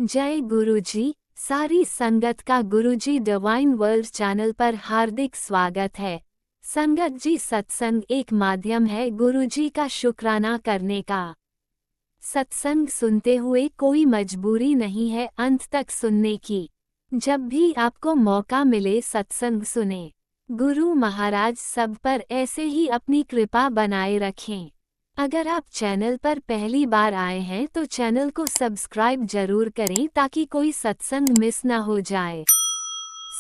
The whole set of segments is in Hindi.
जय गुरुजी। सारी संगत का गुरुजी डिवाइन वर्ल्ड चैनल पर हार्दिक स्वागत है। संगत जी, सत्संग एक माध्यम है गुरुजी का शुक्राना करने का। सत्संग सुनते हुए कोई मजबूरी नहीं है अंत तक सुनने की। जब भी आपको मौका मिले सत्संग सुने। गुरु महाराज सब पर ऐसे ही अपनी कृपा बनाए रखें। अगर आप चैनल पर पहली बार आए हैं तो चैनल को सब्सक्राइब जरूर करें ताकि कोई सत्संग मिस ना हो जाए।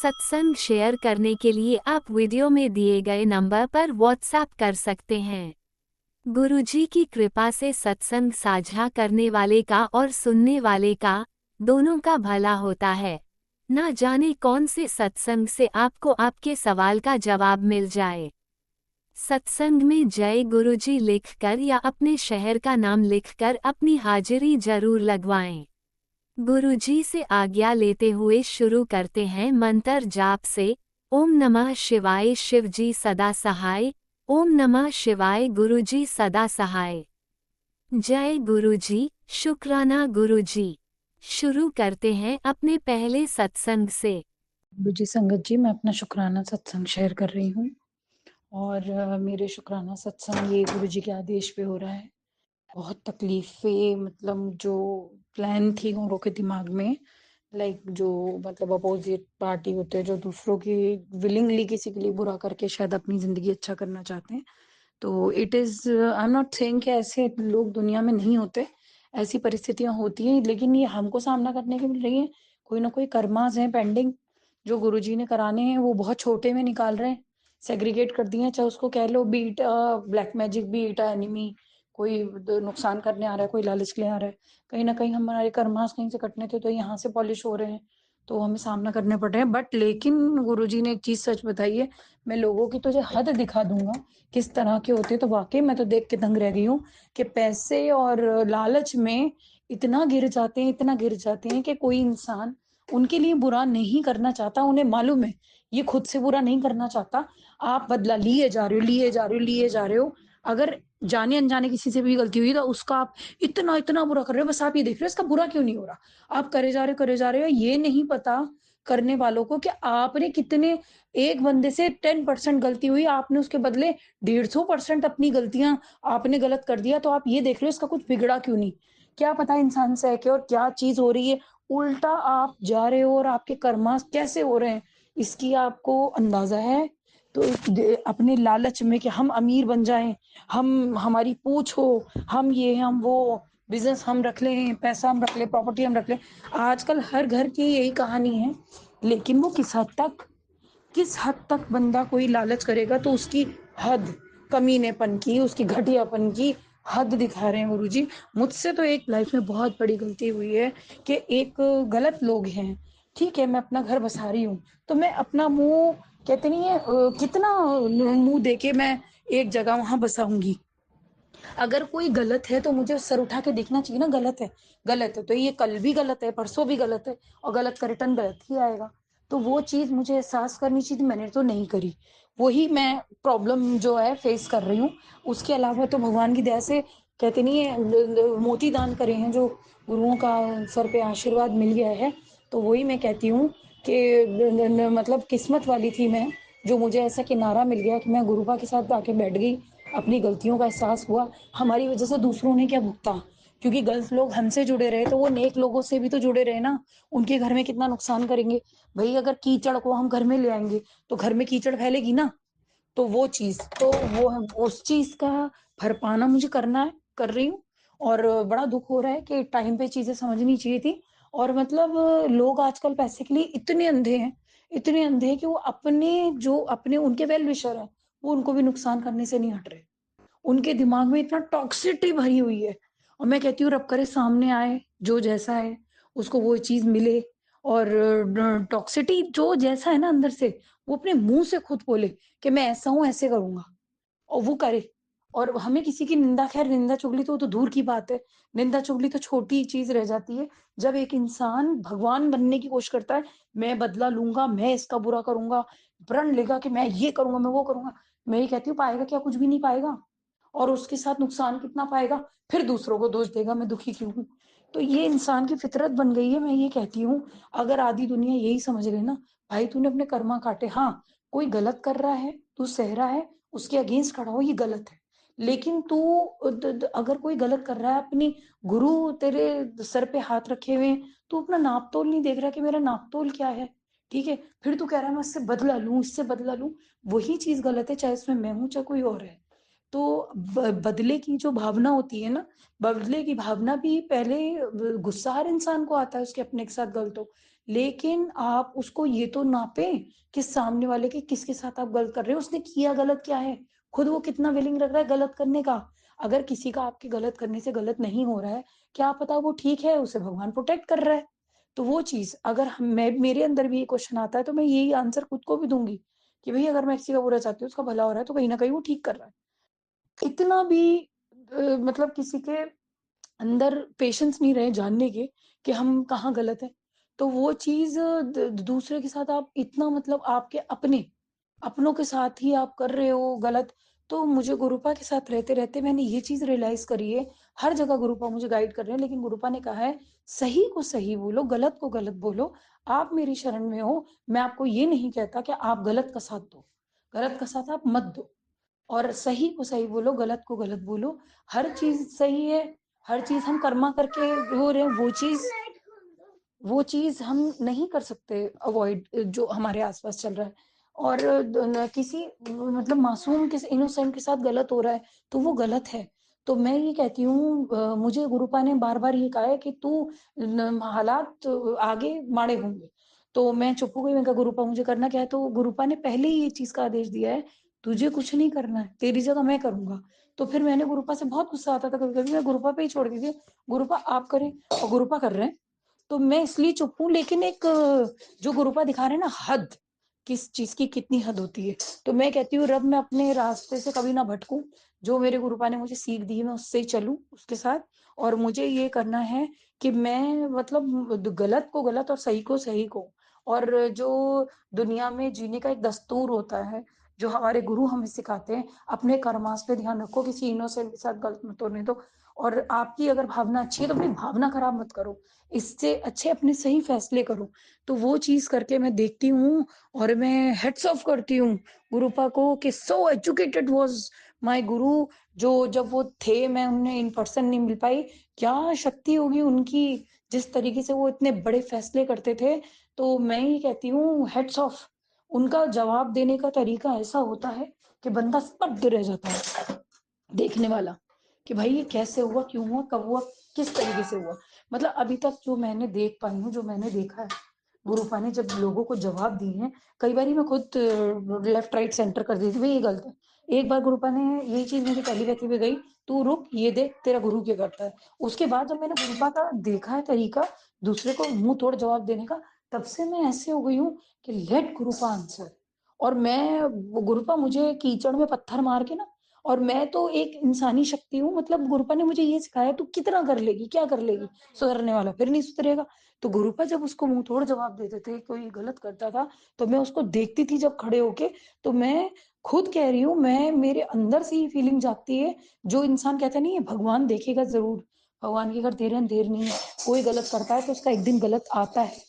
सत्संग शेयर करने के लिए आप वीडियो में दिए गए नंबर पर व्हाट्सएप कर सकते हैं। गुरुजी की कृपा से सत्संग साझा करने वाले का और सुनने वाले का, दोनों का भला होता है। ना जाने कौन से सत्संग से आपको आपके सवाल का जवाब मिल जाए। सत्संग में जय गुरुजी लिखकर या अपने शहर का नाम लिखकर अपनी हाजिरी जरूर लगवाएं। गुरुजी से आज्ञा लेते हुए शुरू करते हैं मंत्र जाप से। ओम नमः शिवाय शिवजी सदा सहाय। ओम नमः शिवाय गुरुजी सदा सहाय। जय गुरुजी, शुक्राना गुरुजी। शुरू करते हैं अपने पहले सत्संग से। गुरुजी संगत जी, मैं अपना शुक्राना सत्संग शेयर कर रही हूँ और मेरे शुक्राना सत्संग ये गुरुजी के आदेश पे हो रहा है। बहुत तकलीफें, मतलब जो प्लान थी औरों के दिमाग में, लाइक जो मतलब अपोजिट पार्टी होते हैं जो दूसरों की विलिंगली किसी के लिए बुरा करके शायद अपनी जिंदगी अच्छा करना चाहते हैं। तो it is, I am not saying कि ऐसे लोग दुनिया में नहीं होते, ऐसी परिस्थितियां होती हैं, लेकिन ये हमको सामना करने की मिल रही है। कोई ना कोई कर्मास हैं पेंडिंग जो गुरुजी ने कराने हैं, वो बहुत छोटे में निकाल रहे हैं, सेग्रीगेट कर दिए हैं। चाहे उसको कह लो beat black magic, beat enemy, कोई नुकसान करने आ रहा है, कोई लालच के लिए आ रहा है। कहीं ना कहीं हमारे कर्मास कहीं से कटने थे तो यहाँ से पॉलिश हो रहे हैं, तो हमें सामना करने पड़ रहे हैं। बट लेकिन गुरुजी ने एक चीज सच बताई है, मैं लोगों की तुझे हद दिखा दूंगा किस तरह के होते हैं। तो वाकई मैं तो देख के दंग रह गई हूँ कि पैसे और लालच में इतना गिर जाते हैं, इतना गिर जाते हैं कि कोई इंसान उनके लिए बुरा नहीं करना चाहता। उन्हें मालूम है ये खुद से बुरा नहीं करना चाहता। आप बदला लिए जा रहे हो, लिए जा रहे हो, लिए जा रहे हो। अगर जाने अनजाने किसी से भी गलती हुई तो उसका आप इतना इतना बुरा कर रहे हो। बस आप ये देख रहे हो इसका बुरा क्यों नहीं हो रहा। आप करे जा रहे हो, करे जा रहे हो। ये नहीं पता करने वालों को कि आपने कितने, एक बंदे से 10% गलती हुई, आपने उसके बदले 150% अपनी गलतियां आपने गलत कर दिया। तो आप ये देख लो इसका कुछ बिगड़ा क्यों नहीं। क्या पता इंसान से है कि और क्या चीज हो रही है, उल्टा आप जा रहे हो और आपके कर्मा कैसे हो रहे हैं इसकी आपको अंदाजा है। तो अपने लालच में कि हम अमीर बन जाएं, हम हमारी पूछ हो, हम ये हम वो, बिजनेस हम रख लें, पैसा हम रख लें, प्रॉपर्टी हम रख लें। आजकल हर घर की यही कहानी है। लेकिन वो किस हद तक बंदा कोई लालच करेगा, तो उसकी हद, कमीनेपन की, उसकी घटियापन की हद दिखा रहे हैं गुरुजी। मुझसे तो एक लाइफ में बहुत बड़ी गलती हुई है कि एक गलत लोग हैं। ठीक है, मैं अपना घर बसा रही हूँ तो मैं अपना मुंह, कहते नहीं है कितना मुंह देके मैं एक जगह वहां बसाऊंगी। अगर कोई गलत है तो मुझे सर उठा के देखना चाहिए ना। गलत है, गलत है तो ये कल भी गलत है, परसों भी गलत है, और गलत का रिटर्न गलत ही आएगा। तो वो चीज मुझे एहसास करनी चाहिए, मैंने तो नहीं करी। वही मैं प्रॉब्लम जो है फेस कर रही हूँ। उसके अलावा तो भगवान की दया से, कहते नहीं है मोती दान करे हैं जो, गुरुओं का सर पे आशीर्वाद मिल गया है। तो वही मैं कहती हूँ कि मतलब किस्मत वाली थी मैं, जो मुझे ऐसा किनारा मिल गया कि मैं गुरुपा के साथ आके बैठ गई। अपनी गलतियों का एहसास हुआ। हमारी वजह से दूसरों ने क्या भुगता, क्योंकि गलत लोग हमसे जुड़े रहे तो वो नेक लोगों से भी तो जुड़े रहे ना। उनके घर में कितना नुकसान करेंगे भाई। अगर कीचड़ को हम घर में ले आएंगे तो घर में कीचड़ फैलेगी ना। तो वो चीज तो वो उस चीज का भरपाना मुझे करना है, कर रही हूँ। और बड़ा दुख हो रहा है कि टाइम पे चीजें समझनी चाहिए थी। और मतलब लोग आजकल पैसे के लिए इतने अंधे हैं, इतने अंधे हैं कि वो अपने जो अपने उनके वेल विशर है वो उनको भी नुकसान करने से नहीं हट रहे। उनके दिमाग में इतना टॉक्सिसिटी भरी हुई है। और मैं कहती हूँ रब करे सामने आए जो जैसा है उसको वो चीज मिले। और टॉक्सिसिटी जो जैसा है ना अंदर से, वो अपने मुंह से खुद बोले कि मैं ऐसा हूं, ऐसे करूंगा, और वो करे। और हमें किसी की निंदा, खैर निंदा चुगली तो दूर की बात है। निंदा चुगली तो छोटी चीज रह जाती है। जब एक इंसान भगवान बनने की कोशिश करता है, मैं बदला लूंगा, मैं इसका बुरा करूंगा, प्रण लेगा कि मैं ये करूंगा, मैं वो करूंगा, मैं ये कहती हूँ पाएगा क्या, कुछ भी नहीं पाएगा। और उसके साथ नुकसान कितना पाएगा, फिर दूसरों को दोष देगा मैं दुखी क्यों हूँ। तो ये इंसान की फितरत बन गई है। मैं ये कहती हूँ, अगर आधी दुनिया यही समझ ले ना, भाई तूने अपने कर्मा काटे। हाँ, कोई गलत कर रहा है, तू सह रहा है, उसके अगेंस्ट खड़ा हो, ये गलत है। लेकिन तू अगर कोई गलत कर रहा है, अपनी गुरु तेरे सर पे हाथ रखे हुए हैं, तू अपना नापतोल नहीं देख रहा कि मेरा नापतोल क्या है, ठीक है? फिर तू कह रहा है मैं इससे बदला लूं, इससे बदला लूं। वही चीज गलत है, चाहे इसमें मैं हूं चाहे कोई और है। तो बदले की जो भावना होती है ना, बदले की भावना भी पहले गुस्सा हर इंसान को आता है उसके अपने के साथ गलत हो। लेकिन आप उसको ये तो नापे कि सामने वाले के किसके साथ आप गलत कर रहे हो, उसने किया गलत क्या है, खुद वो कितना विलिंग रख रहा है गलत करने का। अगर किसी का आपके गलत करने से गलत नहीं हो रहा है, क्या पता वो ठीक है, उसे भगवान प्रोटेक्ट कर रहा है। तो वो चीज अगर मैं मेरे अंदर भी ये क्वेश्चन आता है, तो मैं यही आंसर खुद को भी दूंगी कि भाई अगर मैं किसी का बुरा चाहती हूँ, उसका भला हो रहा है, तो कहीं ना कहीं वो ठीक कर रहा है। इतना भी मतलब किसी के अंदर पेशेंस नहीं रहे जानने के कि हम कहाँ गलत है, तो वो चीज दूसरे के साथ आप इतना मतलब आपके अपनों के साथ ही आप कर रहे हो गलत। तो मुझे गुरुपा के साथ रहते रहते मैंने ये चीज रियलाइज करी है। हर जगह गुरुपा मुझे गाइड कर रहे हैं, लेकिन गुरुपा ने कहा है सही को सही बोलो, गलत को गलत बोलो। आप मेरी शरण में हो, मैं आपको ये नहीं कहता कि आप गलत का साथ दो, गलत का साथ आप मत दो। और सही को सही बोलो, गलत को गलत बोलो। हर चीज सही है, हर चीज हम कर्मा करके हो रहे हैं, वो चीज हम नहीं कर सकते अवॉइड, जो हमारे आसपास चल रहा है। और किसी मतलब मासूम किसी इनोसेंट के साथ गलत हो रहा है, तो वो गलत है। तो मैं ये कहती हूँ, मुझे गुरुपा ने बार बार ये कहा है कि तू हालात आगे माड़े होंगे। तो मैं चुप हो गई, मैं कहा गुरुपा मुझे करना क्या है? तो गुरुपा ने पहले ही ये चीज का आदेश दिया है, तुझे कुछ नहीं करना है, तेरी जगह मैं करूंगा। तो फिर मैंने गुरुपा से बहुत गुस्सा आता था, कभी कभी मैं गुरुपा पे ही छोड़ दी थी, गुरुपा आप करें, और गुरुपा कर रहे हैं तो मैं इसलिए चुप हूँ। लेकिन एक जो गुरुपा दिखा रहे हैं ना हद, किस चीज की कितनी हद होती है, तो मैं कहती हूँ रब मैं अपने रास्ते से कभी ना भटकूं। जो मेरे गुरुपा ने मुझे सीख दी है मैं उससे ही चलूं, उसके साथ। और मुझे ये करना है कि मैं मतलब गलत को गलत और सही को सही को। और जो दुनिया में जीने का एक दस्तूर होता है, जो हमारे गुरु हमें सिखाते हैं, अपने कर्मास पे ध्यान रखो, किसी इनोसेंट के साथ गलत मत होने दो। और आपकी अगर भावना अच्छी है तो अपनी भावना खराब मत करो, इससे अच्छे अपने सही फैसले करो। तो वो चीज करके मैं देखती हूँ, और मैं हेड्स ऑफ करती हूँ गुरुपा को कि सो एजुकेटेड वाज माय गुरु। जो जब वो थे, मैं उन्हें इन पर्सन नहीं मिल पाई, क्या शक्ति होगी उनकी, जिस तरीके से वो इतने बड़े फैसले करते थे। तो मैं ये कहती हूँ हेड्स ऑफ। उनका जवाब देने का तरीका ऐसा होता है कि बंदा स्तब्ध रह जाता है देखने वाला, कि भाई ये कैसे हुआ, क्यों हुआ, कब हुआ, किस तरीके से हुआ। मतलब अभी तक जो मैंने देख पाई हूँ, जो मैंने देखा है, गुरुपा ने जब लोगों को जवाब दिए हैं, कई बार मैं खुद लेफ्ट राइट सेंटर कर देती थी, भाई ये गलत है। एक बार गुरुपा ने यही चीज मेरी पहली रहती हुई गई, तू रुक ये देख तेरा गुरु क्या करता है। उसके बाद जब मैंने गुरुपा का देखा है तरीका दूसरे को मुंह तोड़ जवाब देने का, तब से मैं ऐसे हो गई हूँ कि लेट गुरुपा आंसर। और मैं गुरुपा मुझे कीचड़ में पत्थर मार के ना, और मैं तो एक इंसानी शक्ति हूँ, मतलब गुरुपा ने मुझे ये सिखाया तू कितना कर लेगी, क्या कर लेगी, सुधरने वाला फिर नहीं सुधरेगा। तो गुरुपा जब उसको मुंह तोड़ जवाब देते थे, कोई गलत करता था, तो मैं उसको देखती थी जब खड़े होके। तो मैं खुद कह रही हूँ, मैं मेरे अंदर से ही फीलिंग जागती है। जो इंसान कहता नहीं है भगवान देखेगा जरूर, भगवान की अगर देर अंधेर नहीं है, कोई गलत करता है तो उसका एक दिन गलत आता है,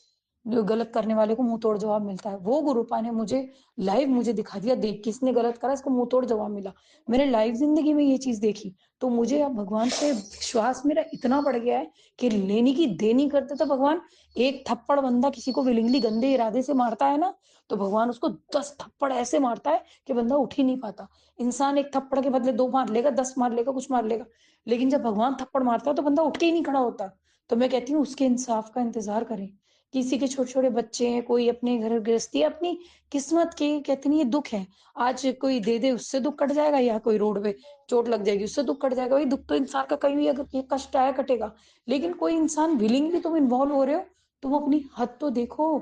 जो गलत करने वाले को मुंह तोड़ जवाब मिलता है। वो गुरुपा ने मुझे लाइव मुझे दिखा दिया, देख किसने गलत करा इसको मुंह तोड़ जवाब मिला। मैंने लाइव जिंदगी में ये चीज देखी। तो मुझे अब भगवान से विश्वास मेरा इतना बढ़ गया है कि लेनी की देनी करते तो भगवान, एक थप्पड़ बंदा किसी को विलिंगली गंदे इरादे से मारता है ना, तो भगवान उसको 10 थप्पड़ ऐसे मारता है कि बंदा उठ ही नहीं पाता। इंसान एक थप्पड़ के बदले 2 मार लेगा, 10 मार लेगा, कुछ मार लेगा, लेकिन जब भगवान थप्पड़ मारता है तो बंदा उठ के ही नहीं खड़ा होता। तो मैं कहती हूँ उसके इंसाफ का इंतजार करें। किसी के छोटे छोटे बच्चे हैं, कोई अपने घर गृहस्थी अपनी किस्मत के कहते नहीं ये दुख है, आज कोई दे दे उससे दुख कट जाएगा, या कोई रोड पे चोट लग जाएगी उससे दुख कट जाएगा। वही दुख तो इंसान का कहीं भी अगर ये कष्ट आया कटेगा। लेकिन कोई इंसान विलिंगली तुम इन्वॉल्व हो रहे हो, तुम अपनी हद तो देखो,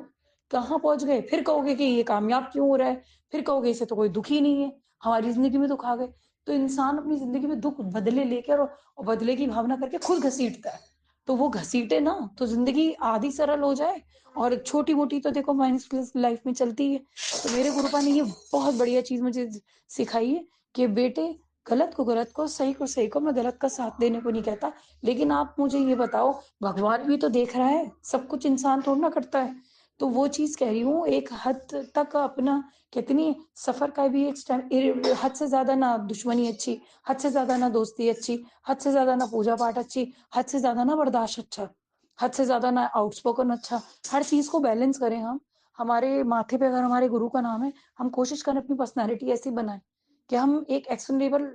कहाँ पहुंच गए। फिर कहोगे कि ये कामयाब क्यों हो रहा है, फिर कहोगे इसे तो कोई दुख ही नहीं है, हमारी जिंदगी में दुख आ गए। तो इंसान अपनी जिंदगी में दुख बदले लेकर और बदले की भावना करके खुद घसीटता है। तो वो घसीटे ना, तो जिंदगी आधी सरल हो जाए। और छोटी मोटी तो देखो माइनस प्लस लाइफ में चलती है। तो मेरे गुरुपा ने ये बहुत बढ़िया चीज मुझे सिखाई है कि बेटे गलत को गलत को, सही को सही को, मैं गलत का साथ देने को नहीं कहता। लेकिन आप मुझे ये बताओ, भगवान भी तो देख रहा है, सब कुछ इंसान थोड़ी ना करता है। तो वो चीज़ कह रही हूँ, एक हद तक अपना कितनी सफ़र का भी एक हद से ज़्यादा ना दुश्मनी अच्छी, हद से ज़्यादा ना दोस्ती अच्छी, हद से ज़्यादा ना पूजा-पाठ अच्छी, हद से ज़्यादा ना बर्दाश्त अच्छा, हद से ज़्यादा ना आउटस्पोकन अच्छा। हर चीज़ को बैलेंस करें हम। हमारे माथे पे अगर हमारे गुरु का नाम है, हम कोशिश करें अपनी पर्सनैलिटी ऐसी बनाएँ कि हम एक एक्शनेबल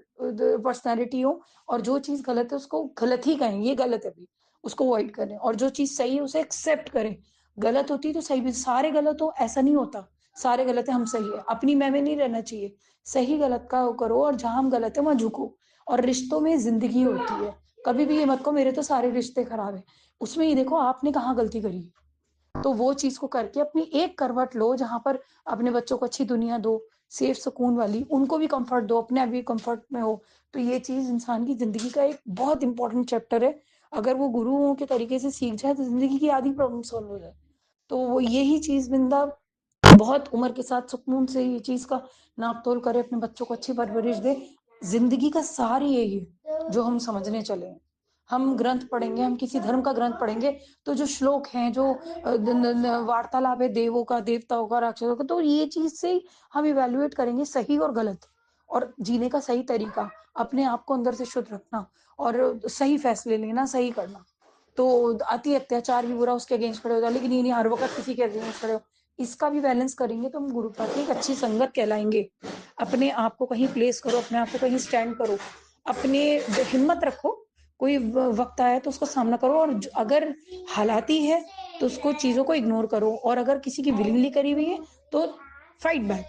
पर्सनैलिटी हो, और जो चीज़ गलत है उसको गलत ही कहें, ये गलत है भई, उसको अवॉइड करें, और जो चीज़ सही है उसे एक्सेप्ट करें। गलत होती है तो सही भी, सारे गलत हो ऐसा नहीं होता, सारे गलत है हम सही है, अपनी मैं में नहीं रहना चाहिए। सही गलत का वो करो, और जहाँ हम गलत है वहाँ झुको। और रिश्तों में ज़िंदगी होती है, कभी भी ये मत कहो मेरे तो सारे रिश्ते खराब हैं, उसमें ये देखो आपने कहाँ गलती करी है। तो वो चीज़ को करके अपनी एक करवट लो, जहाँ पर अपने बच्चों को अच्छी दुनिया दो, सेफ सुकून वाली, उनको भी कम्फर्ट दो, अपने आप भी कम्फर्ट में हो। तो ये चीज़ इंसान की ज़िंदगी का एक बहुत इम्पोर्टेंट चैप्टर है। अगर वो गुरुओं के तरीके से सीख जाए तो ज़िंदगी की आधी प्रॉब्लम सॉल्व हो जाए। तो वो यही चीज़ बंदा बहुत उम्र के साथ सुकून से ये चीज़ का नाप-तोल करे, अपने बच्चों को अच्छी परवरिश दे। ज़िंदगी का सार ही यही है, जो हम समझने चले हैं। हम ग्रंथ पढ़ेंगे, हम किसी धर्म का ग्रंथ पढ़ेंगे, तो जो श्लोक हैं, जो द न न वार्तालाप है देवों का, देवताओं का, राक्षसों का, तो ये चीज़ से हम इवैल्यूएट करेंगे सही और गलत, और जीने का सही तरीका, अपने आप को अंदर से शुद्ध रखना, और सही फैसले लेना, सही करना। तो अति अत्याचार भी बुरा, उसके अगेंस्ट खड़े हो जाओ, लेकिन ये नहीं हर वक़्त किसी के अगेंस्ट खड़े हो। इसका भी बैलेंस करेंगे तो हम गुरु की एक अच्छी संगत कहलाएँगे। अपने आप को कहीं प्लेस करो, अपने आप को कहीं स्टैंड करो, अपने हिम्मत रखो, कोई वक़्त आया तो उसका सामना करो, और अगर हालात ही है तो उसको चीज़ों को इग्नोर करो, और अगर किसी की विलिंगली करी हुई है तो फाइट बैक।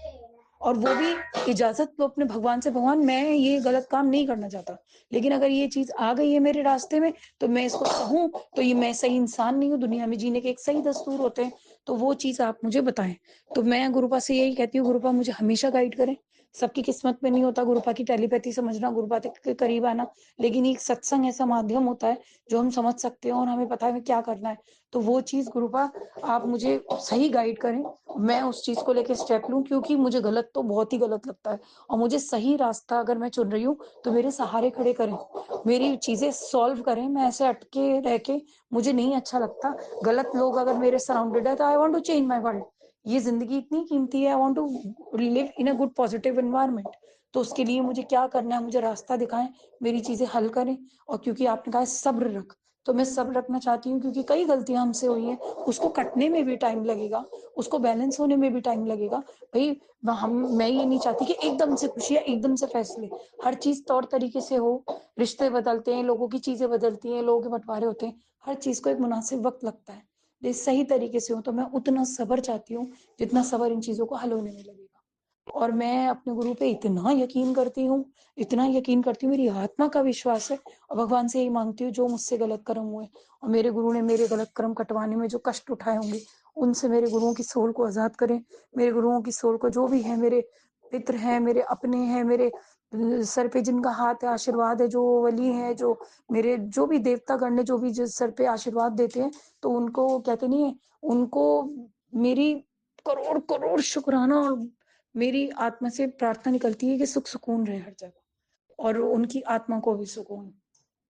और वो भी इजाज़त लो अपने भगवान से, भगवान मैं ये गलत काम नहीं करना चाहता, लेकिन अगर ये चीज़ आ गई है मेरे रास्ते में तो मैं इसको सहूँ, तो ये मैं सही इंसान नहीं हूँ, दुनिया में जीने के एक सही दस्तूर होते हैं, तो वो चीज़ आप मुझे बताएँ। तो मैं गुरुपा से यही कहती हूँ, गुरुपा मुझे हमेशा गाइड करें। सबकी किस्मत में नहीं होता गुरुपा की टेलीपैथी समझना, गुरुपा के करीब आना, लेकिन एक सत्संग ऐसा माध्यम होता है जो हम समझ सकते हैं और हमें पता है क्या करना है। तो वो चीज़ गुरुपा आप मुझे सही गाइड करें, मैं उस चीज़ को लेके स्टेप लूँ, क्योंकि मुझे गलत तो बहुत ही गलत लगता है, और मुझे सही रास्ता अगर मैं चुन रही हूँ, तो मेरे सहारे खड़े करें, मेरी चीज़ें सॉल्व करें, मैं ऐसे अटके रह के मुझे नहीं अच्छा लगता। गलत लोग अगर मेरे सराउंडेड है तो I want to change my world. ये ज़िंदगी इतनी कीमती है, I want to live in a good positive environment. तो उसके लिए मुझे क्या करना है, मुझे रास्ता दिखाएँ, मेरी चीज़ें हल करें, और क्योंकि आपने कहा है सब्र रख, तो मैं सब्र रखना चाहती हूँ, क्योंकि कई गलतियाँ हमसे हुई हैं, उसको कटने में भी टाइम लगेगा, उसको बैलेंस होने में भी टाइम लगेगा। भई मैं ये नहीं चाहती कि एकदम से खुशियाँ, एकदम से फैसले। हर चीज़ तौर तरीके से हो, रिश्ते बदलते हैं, लोगों की चीज़ें बदलती हैं, लोगों के बँटवारे होते हैं, हर चीज़ को एक मुनासिब वक़्त लगता है। ये सही तरीके से हो, तो मैं उतना सब्र चाहती हूँ, जितना सब्र इन चीज़ों को हल होने में लगेगा। और मैं अपने गुरु पे इतना यकीन करती हूँ, मेरी आत्मा का विश्वास है, और भगवान से यही माँगती हूँ जो मुझसे गलत कर्म हुए, और मेरे गुरु ने मेरे गलत कर्म कटवाने में जो कष्ट उठाए होंगे, उनसे मेरे गुरुओं की सोल को आज़ाद करें। मेरे गुरुओं की सोल को, जो भी है, मेरे पितृ हैं, मेरे अपने हैं, मेरे सर पे जिनका हाथ है, आशीर्वाद है, जो वली हैं, जो मेरे जो भी देवतागण ने जो भी जिस सर पे आशीर्वाद देते हैं, तो उनको कहते नहीं है, उनको मेरी करोड़-करोड़ शुकराना, और मेरी आत्मा से प्रार्थना निकलती है कि सुख सुकून रहे हर जगह, और उनकी आत्मा को भी सुकून,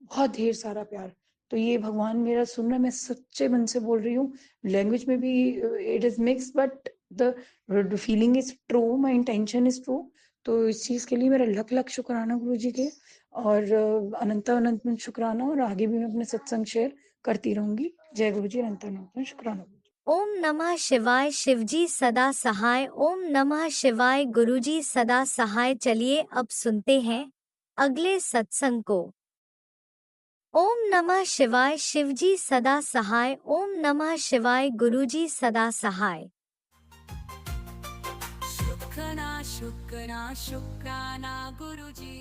बहुत ढेर सारा प्यार। तो ये भगवान मेरा सुन रहा है, मैं सच्चे मन से बोल रही हूँ। लैंग्वेज में भी it is mixed, but the feeling is true, my intention is true. तो इस चीज़ के लिए मेरा लख-लख शुक्राना गुरुजी के, और अनंत-अनंत शुक्राना, और आगे भी मैं अपने सत्संग शेयर करती रहूँगी। जय गुरुजी, अनंत-अनंत शुक्राना। ओम नमः शिवाय। शिवजी सदा सहाय। ओम नमः शिवाय। गुरुजी सदा सहाय। चलिए अब सुनते हैं अगले सत्संग को। ओम नमः शिवाय। शिवजी सदा सहाय। ओम नमः शिवाय। गुरुजी सदा सहाय। शुक्राना शुक्राना शुक्राना गुरुजी।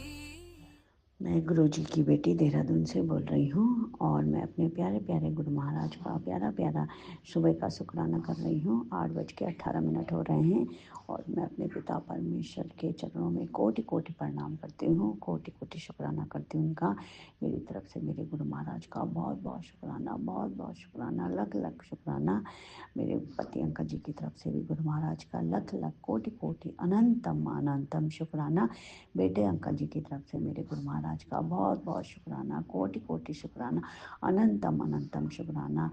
मैं गुरुजी की बेटी देहरादून से बोल रही हूँ और मैं अपने प्यारे प्यारे गुरु महाराज का प्यारा प्यारा सुबह का शुक्राना कर रही हूँ। 8:18 हो रहे हैं और मैं अपने पिता परमेश्वर के चरणों में कोटि कोटि प्रणाम करती हूँ, कोटि कोटि शुक्राना करती हूँ उनका। मेरी तरफ से मेरे गुरु महाराज का बहुत बहुत शुक्राना, बहुत बहुत शुक्राना, लख लख शुक्राना। मेरे पति अंकल जी की तरफ से भी गुरु महाराज का लख लख कोटि कोटि अनंतम अनंतम शुक्राना। बेटे अंकल जी की तरफ से मेरे गुरु महाराज का बहुत बहुत शुक्राना, कोटि कोटि शुक्राना, अनंतम अनंतम शुक्राना,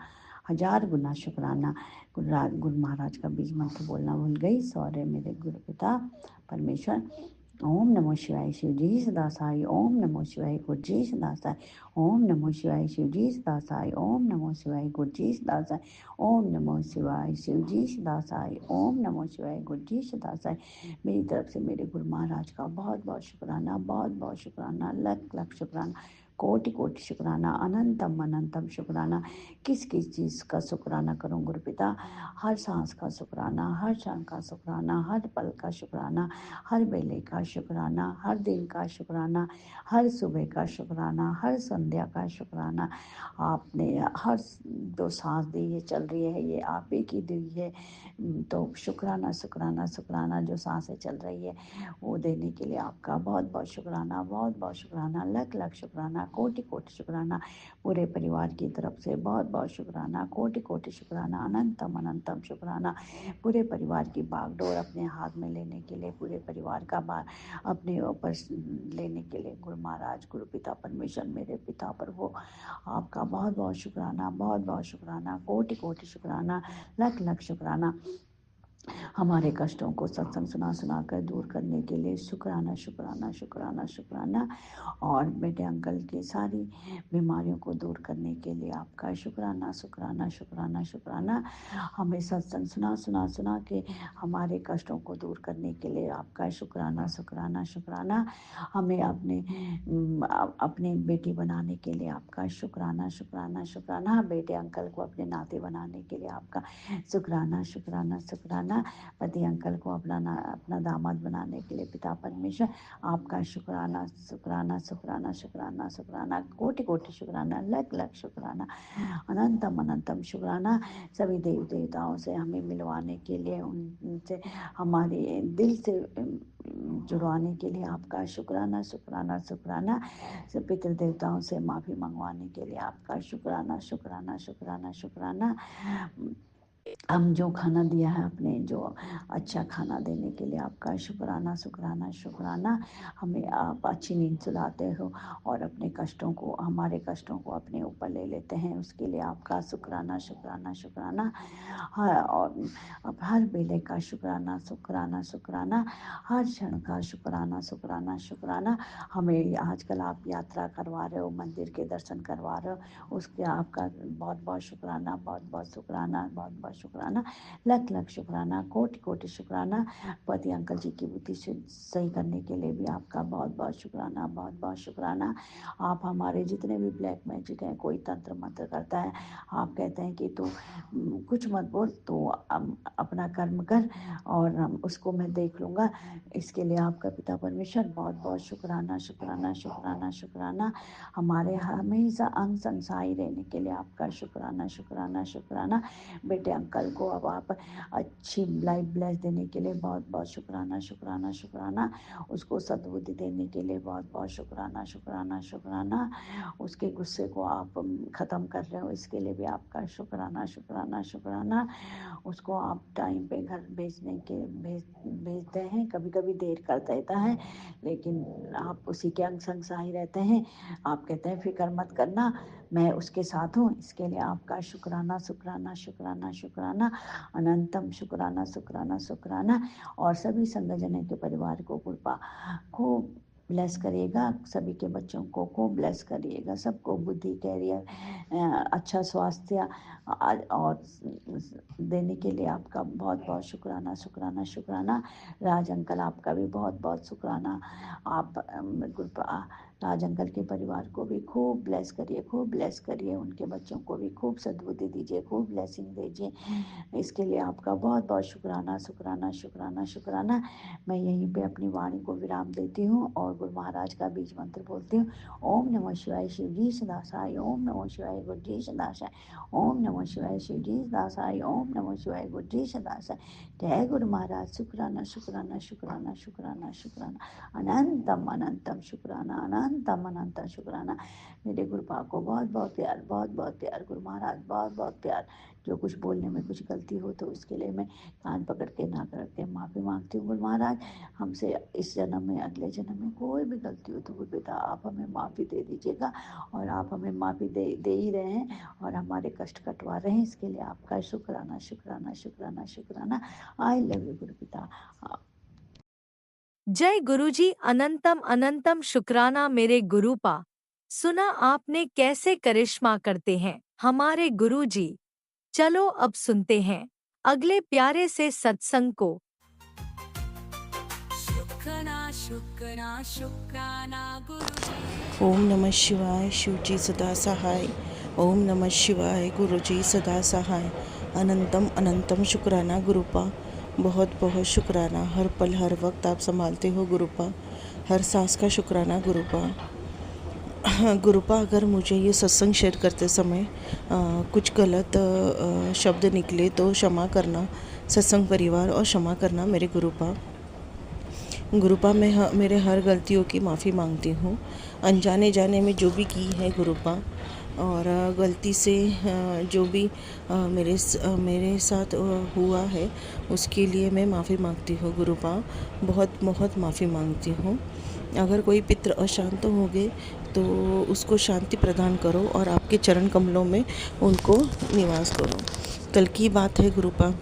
1000 गुना शुक्राना। गुरु महाराज का बीज मंत्र बोलना भूल गई, सॉरी मेरे गुरु पिता परमेश्वर। ओम नमो शिवाय शिव जी सदा साई, ओम नमो शिवाय गुरु जी सदा साई, ओम नमो शिवाय शिव जी सदा साई, ओम नमो शिवाय गुरु जी सदा साई, ओम नमो शिवाय शिव जी सदा साई, ओम नमो शिवाय गुरु जी सदा साई। मेरी तरफ से मेरे गुरु महाराज का बहुत बहुत शुक्राना, बहुत बहुत शुक्राना, लख लख शुक्राना, कोटि कोटि शुक्राना, अनंतम अनंतम शुक्राना। किस किस चीज़ का शुक्राना करूं गुरु पिता? हर सांस का शुक्राना, हर क्षण का शुक्राना, हर पल का शुक्राना, हर बेले का शुक्राना, हर दिन का शुक्राना, हर सुबह का शुक्राना, हर संध्या का शुक्राना। आपने हर जो सांस दी है चल रही है ये आप ही की दी है, तो शुक्राना शुक्राना शुक्राना। जो सांसें चल रही है वो देने के लिए आपका बहुत बहुत शुक्राना, बहुत बहुत शुक्राना, लख लख शुक्राना, कोटि कोटि शुक्राना। पूरे परिवार की तरफ से बहुत बहुत शुक्राना, कोटि कोटि शुक्राना, अनंतम अनंतम शुक्राना। पूरे परिवार की बागडोर अपने हाथ में लेने के लिए, पूरे परिवार का भार अपने ऊपर लेने के लिए गुरु महाराज, गुरु पिता परमेश्वर, मेरे पिता प्रभु, आपका बहुत बहुत शुक्राना, बहुत बहुत शुक्राना, कोटि कोटि शुक्राना, लख लख शुक्राना। हमारे कष्टों को सत्संग सुना सुना कर दूर करने के लिए शुक्राना शुक्राना शुक्राना शुक्राना। और बेटे अंकल की सारी बीमारियों को दूर करने के लिए आपका शुक्राना शुक्राना शुक्राना शुक्राना। हमें सत्संग सुना सुना सुना के हमारे कष्टों को दूर करने के लिए आपका शुक्राना शुक्राना शुक्राना। हमें अपनी बेटी बनाने के लिए आपका शुक्राना शुक्राना शुक्राना। बेटे अंकल को अपने नाते बनाने के लिए आपका शुक्राना शुक्राना शुक्राना। पति अंकल को अपना दामाद बनाने के लिए पिता परमेश्वर, आपका शुक्राना शुक्राना शुक्राना शुक्राना शुक्राना, कोटि कोटि शुक्राना, लख लख शुक्राना, अनंतम अनंतम शुक्राना। सभी देव देवताओं से हमें मिलवाने के लिए, उनसे हमारे दिल से जुड़वाने के लिए आपका शुक्राना शुक्राना शुक्राना। सब पितृ देवताओं से माफ़ी मंगवाने के लिए आपका शुक्राना शुक्राना शुक्राना शुक्राना। हम जो खाना दिया है अपने, जो अच्छा खाना देने के लिए आपका शुक्राना शुक्राना शुक्राना। हमें आप अच्छी नींद सुलाते हो और अपने कष्टों को, हमारे कष्टों को अपने ऊपर ले लेते हैं, उसके लिए आपका शुक्राना शुक्राना शुक्राना। हर और अब हर बेले का शुक्राना शुक्राना शुक्राना, हर क्षण का शुक्राना शुक्राना शुक्राना। हमें आजकल आप यात्रा करवा रहे हो, मंदिर के दर्शन करवा रहे हो, उसके आपका बहुत बहुत शुक्राना, बहुत बहुत शुक्राना, बहुत बहुत शुक्राना, लख लख शुक्राना, कोटि कोटि शुक्राना। पति अंकल जी की बुद्धि सही करने के लिए भी आपका बहुत बहुत शुक्राना, बहुत बहुत शुक्राना। आप हमारे जितने भी ब्लैक मैजिक हैं, कोई तंत्र मंत्र करता है, आप कहते हैं कि तू कुछ मत बोल, तो अपना कर्म कर और उसको मैं देख लूँगा। इसके लिए आपका पिता परमेश्वर बहुत बहुत शुक्राना शुक्राना शुक्राना शुक्राना। हमारे हमेशा अंग संग सहाय रहने के लिए आपका शुक्राना शुक्राना शुक्राना। बेटे अंकल को अब आप अच्छी लाइफ ब्लेस देने के लिए बहुत बहुत शुक्राना शुक्राना शुक्राना। उसको सद्बुद्धि देने के लिए बहुत बहुत शुक्राना शुक्राना शुक्राना। उसके गुस्से को आप ख़त्म कर रहे हो, इसके लिए भी आपका शुक्राना शुक्राना शुक्राना। उसको आप टाइम पे घर भेजते हैं, कभी कभी देर कर देता है, लेकिन आप उसी के अंग संग सहाय रहते हैं। आप कहते हैं फिक्र मत करना, मैं उसके साथ हूँ, इसके लिए आपका शुक्राना शुक्राना शुक्राना शुक्राना, अनंतम शुक्राना शुक्राना शुक्राना। और सभी संगजनों के परिवार को कृपा को ब्लेस करिएगा, सभी के बच्चों को ब्लेस करिएगा, सबको बुद्धि, कैरियर, अच्छा स्वास्थ्य और देने के लिए आपका बहुत बहुत शुक्राना शुक्राना शुक्राना। राज अंकल आपका भी बहुत बहुत शुक्राना। आप राज अंकल के परिवार को भी खूब ब्लेस करिए, खूब ब्लेस करिए, उनके बच्चों को भी खूब सद्बुद्धि दीजिए, खूब ब्लेसिंग दीजिए। इसके लिए आपका बहुत बहुत शुक्राना शुक्राना शुक्राना शुक्राना। मैं यहीं पे अपनी वाणी को विराम देती हूँ और गुरु महाराज का बीज मंत्र बोलती हूँ। ओम नमः शिवाय शिवजी सदासाय, ओम नमः शिवाय गुरुजी सदासाय, ओम नमः शिवाय शिवजी सदासाय, ओम नमः शिवाय गुरुजी सदासाय। जय गुरु महाराज। शुक्राना शुक्राना शुक्राना शुक्राना शुक्राना, अनंतम अनंतम शुक्राना, अनंतम अनंतम शुक्राना। मेरे गुरुपा को बहुत बहुत प्यार, बहुत बहुत प्यार। गुरु महाराज बहुत बहुत प्यार। जो कुछ बोलने में कुछ गलती हो तो उसके लिए मैं कान पकड़ के ना कर के माफ़ी मांगती हूँ। गुरु महाराज, हमसे इस जन्म में अगले जन्म में कोई भी गलती हो तो गुरु पिता आप हमें माफ़ी दे दीजिएगा, और आप हमें माफ़ी दे ही रहे हैं और हमारे कष्ट कटवा रहे हैं। इसके लिए आपका शुक्राना शुक्राना शुक्राना शुक्राना। आई लव यू गुरु पिता। जय गुरुजी। अनंतम अनंतम शुक्राना मेरे गुरुपा। सुना आपने कैसे करिश्मा करते हैं हमारे गुरुजी। चलो अब सुनते हैं अगले प्यारे से सत्संग को। शुक्राना गुरुजी। ओम नमः शिवाय शिवजी सदा सहाय, ओम नमः शिवाय गुरुजी सदा सहाय। अनंतम अनंतम शुक्राना गुरुपा, बहुत बहुत शुक्राना। हर पल हर वक्त आप संभालते हो गुरुपा, हर सांस का शुक्राना गुरुपा। गुरुपा, अगर मुझे ये सत्संग शेयर करते समय कुछ गलत शब्द निकले तो क्षमा करना सत्संग परिवार, और क्षमा करना मेरे गुरुपा। गुरुपा, मैं मेरे हर गलतियों की माफ़ी मांगती हूँ, अनजाने जाने में जो भी की है गुरुपा, और गलती से जो भी मेरे साथ हुआ है उसके लिए मैं माफ़ी मांगती हूँ गुरुपा, बहुत बहुत माफ़ी मांगती हूँ। अगर कोई पितृ अशांत हो गए तो उसको शांति प्रदान करो और आपके चरण कमलों में उनको निवास करो। कल की बात है गुरुपा,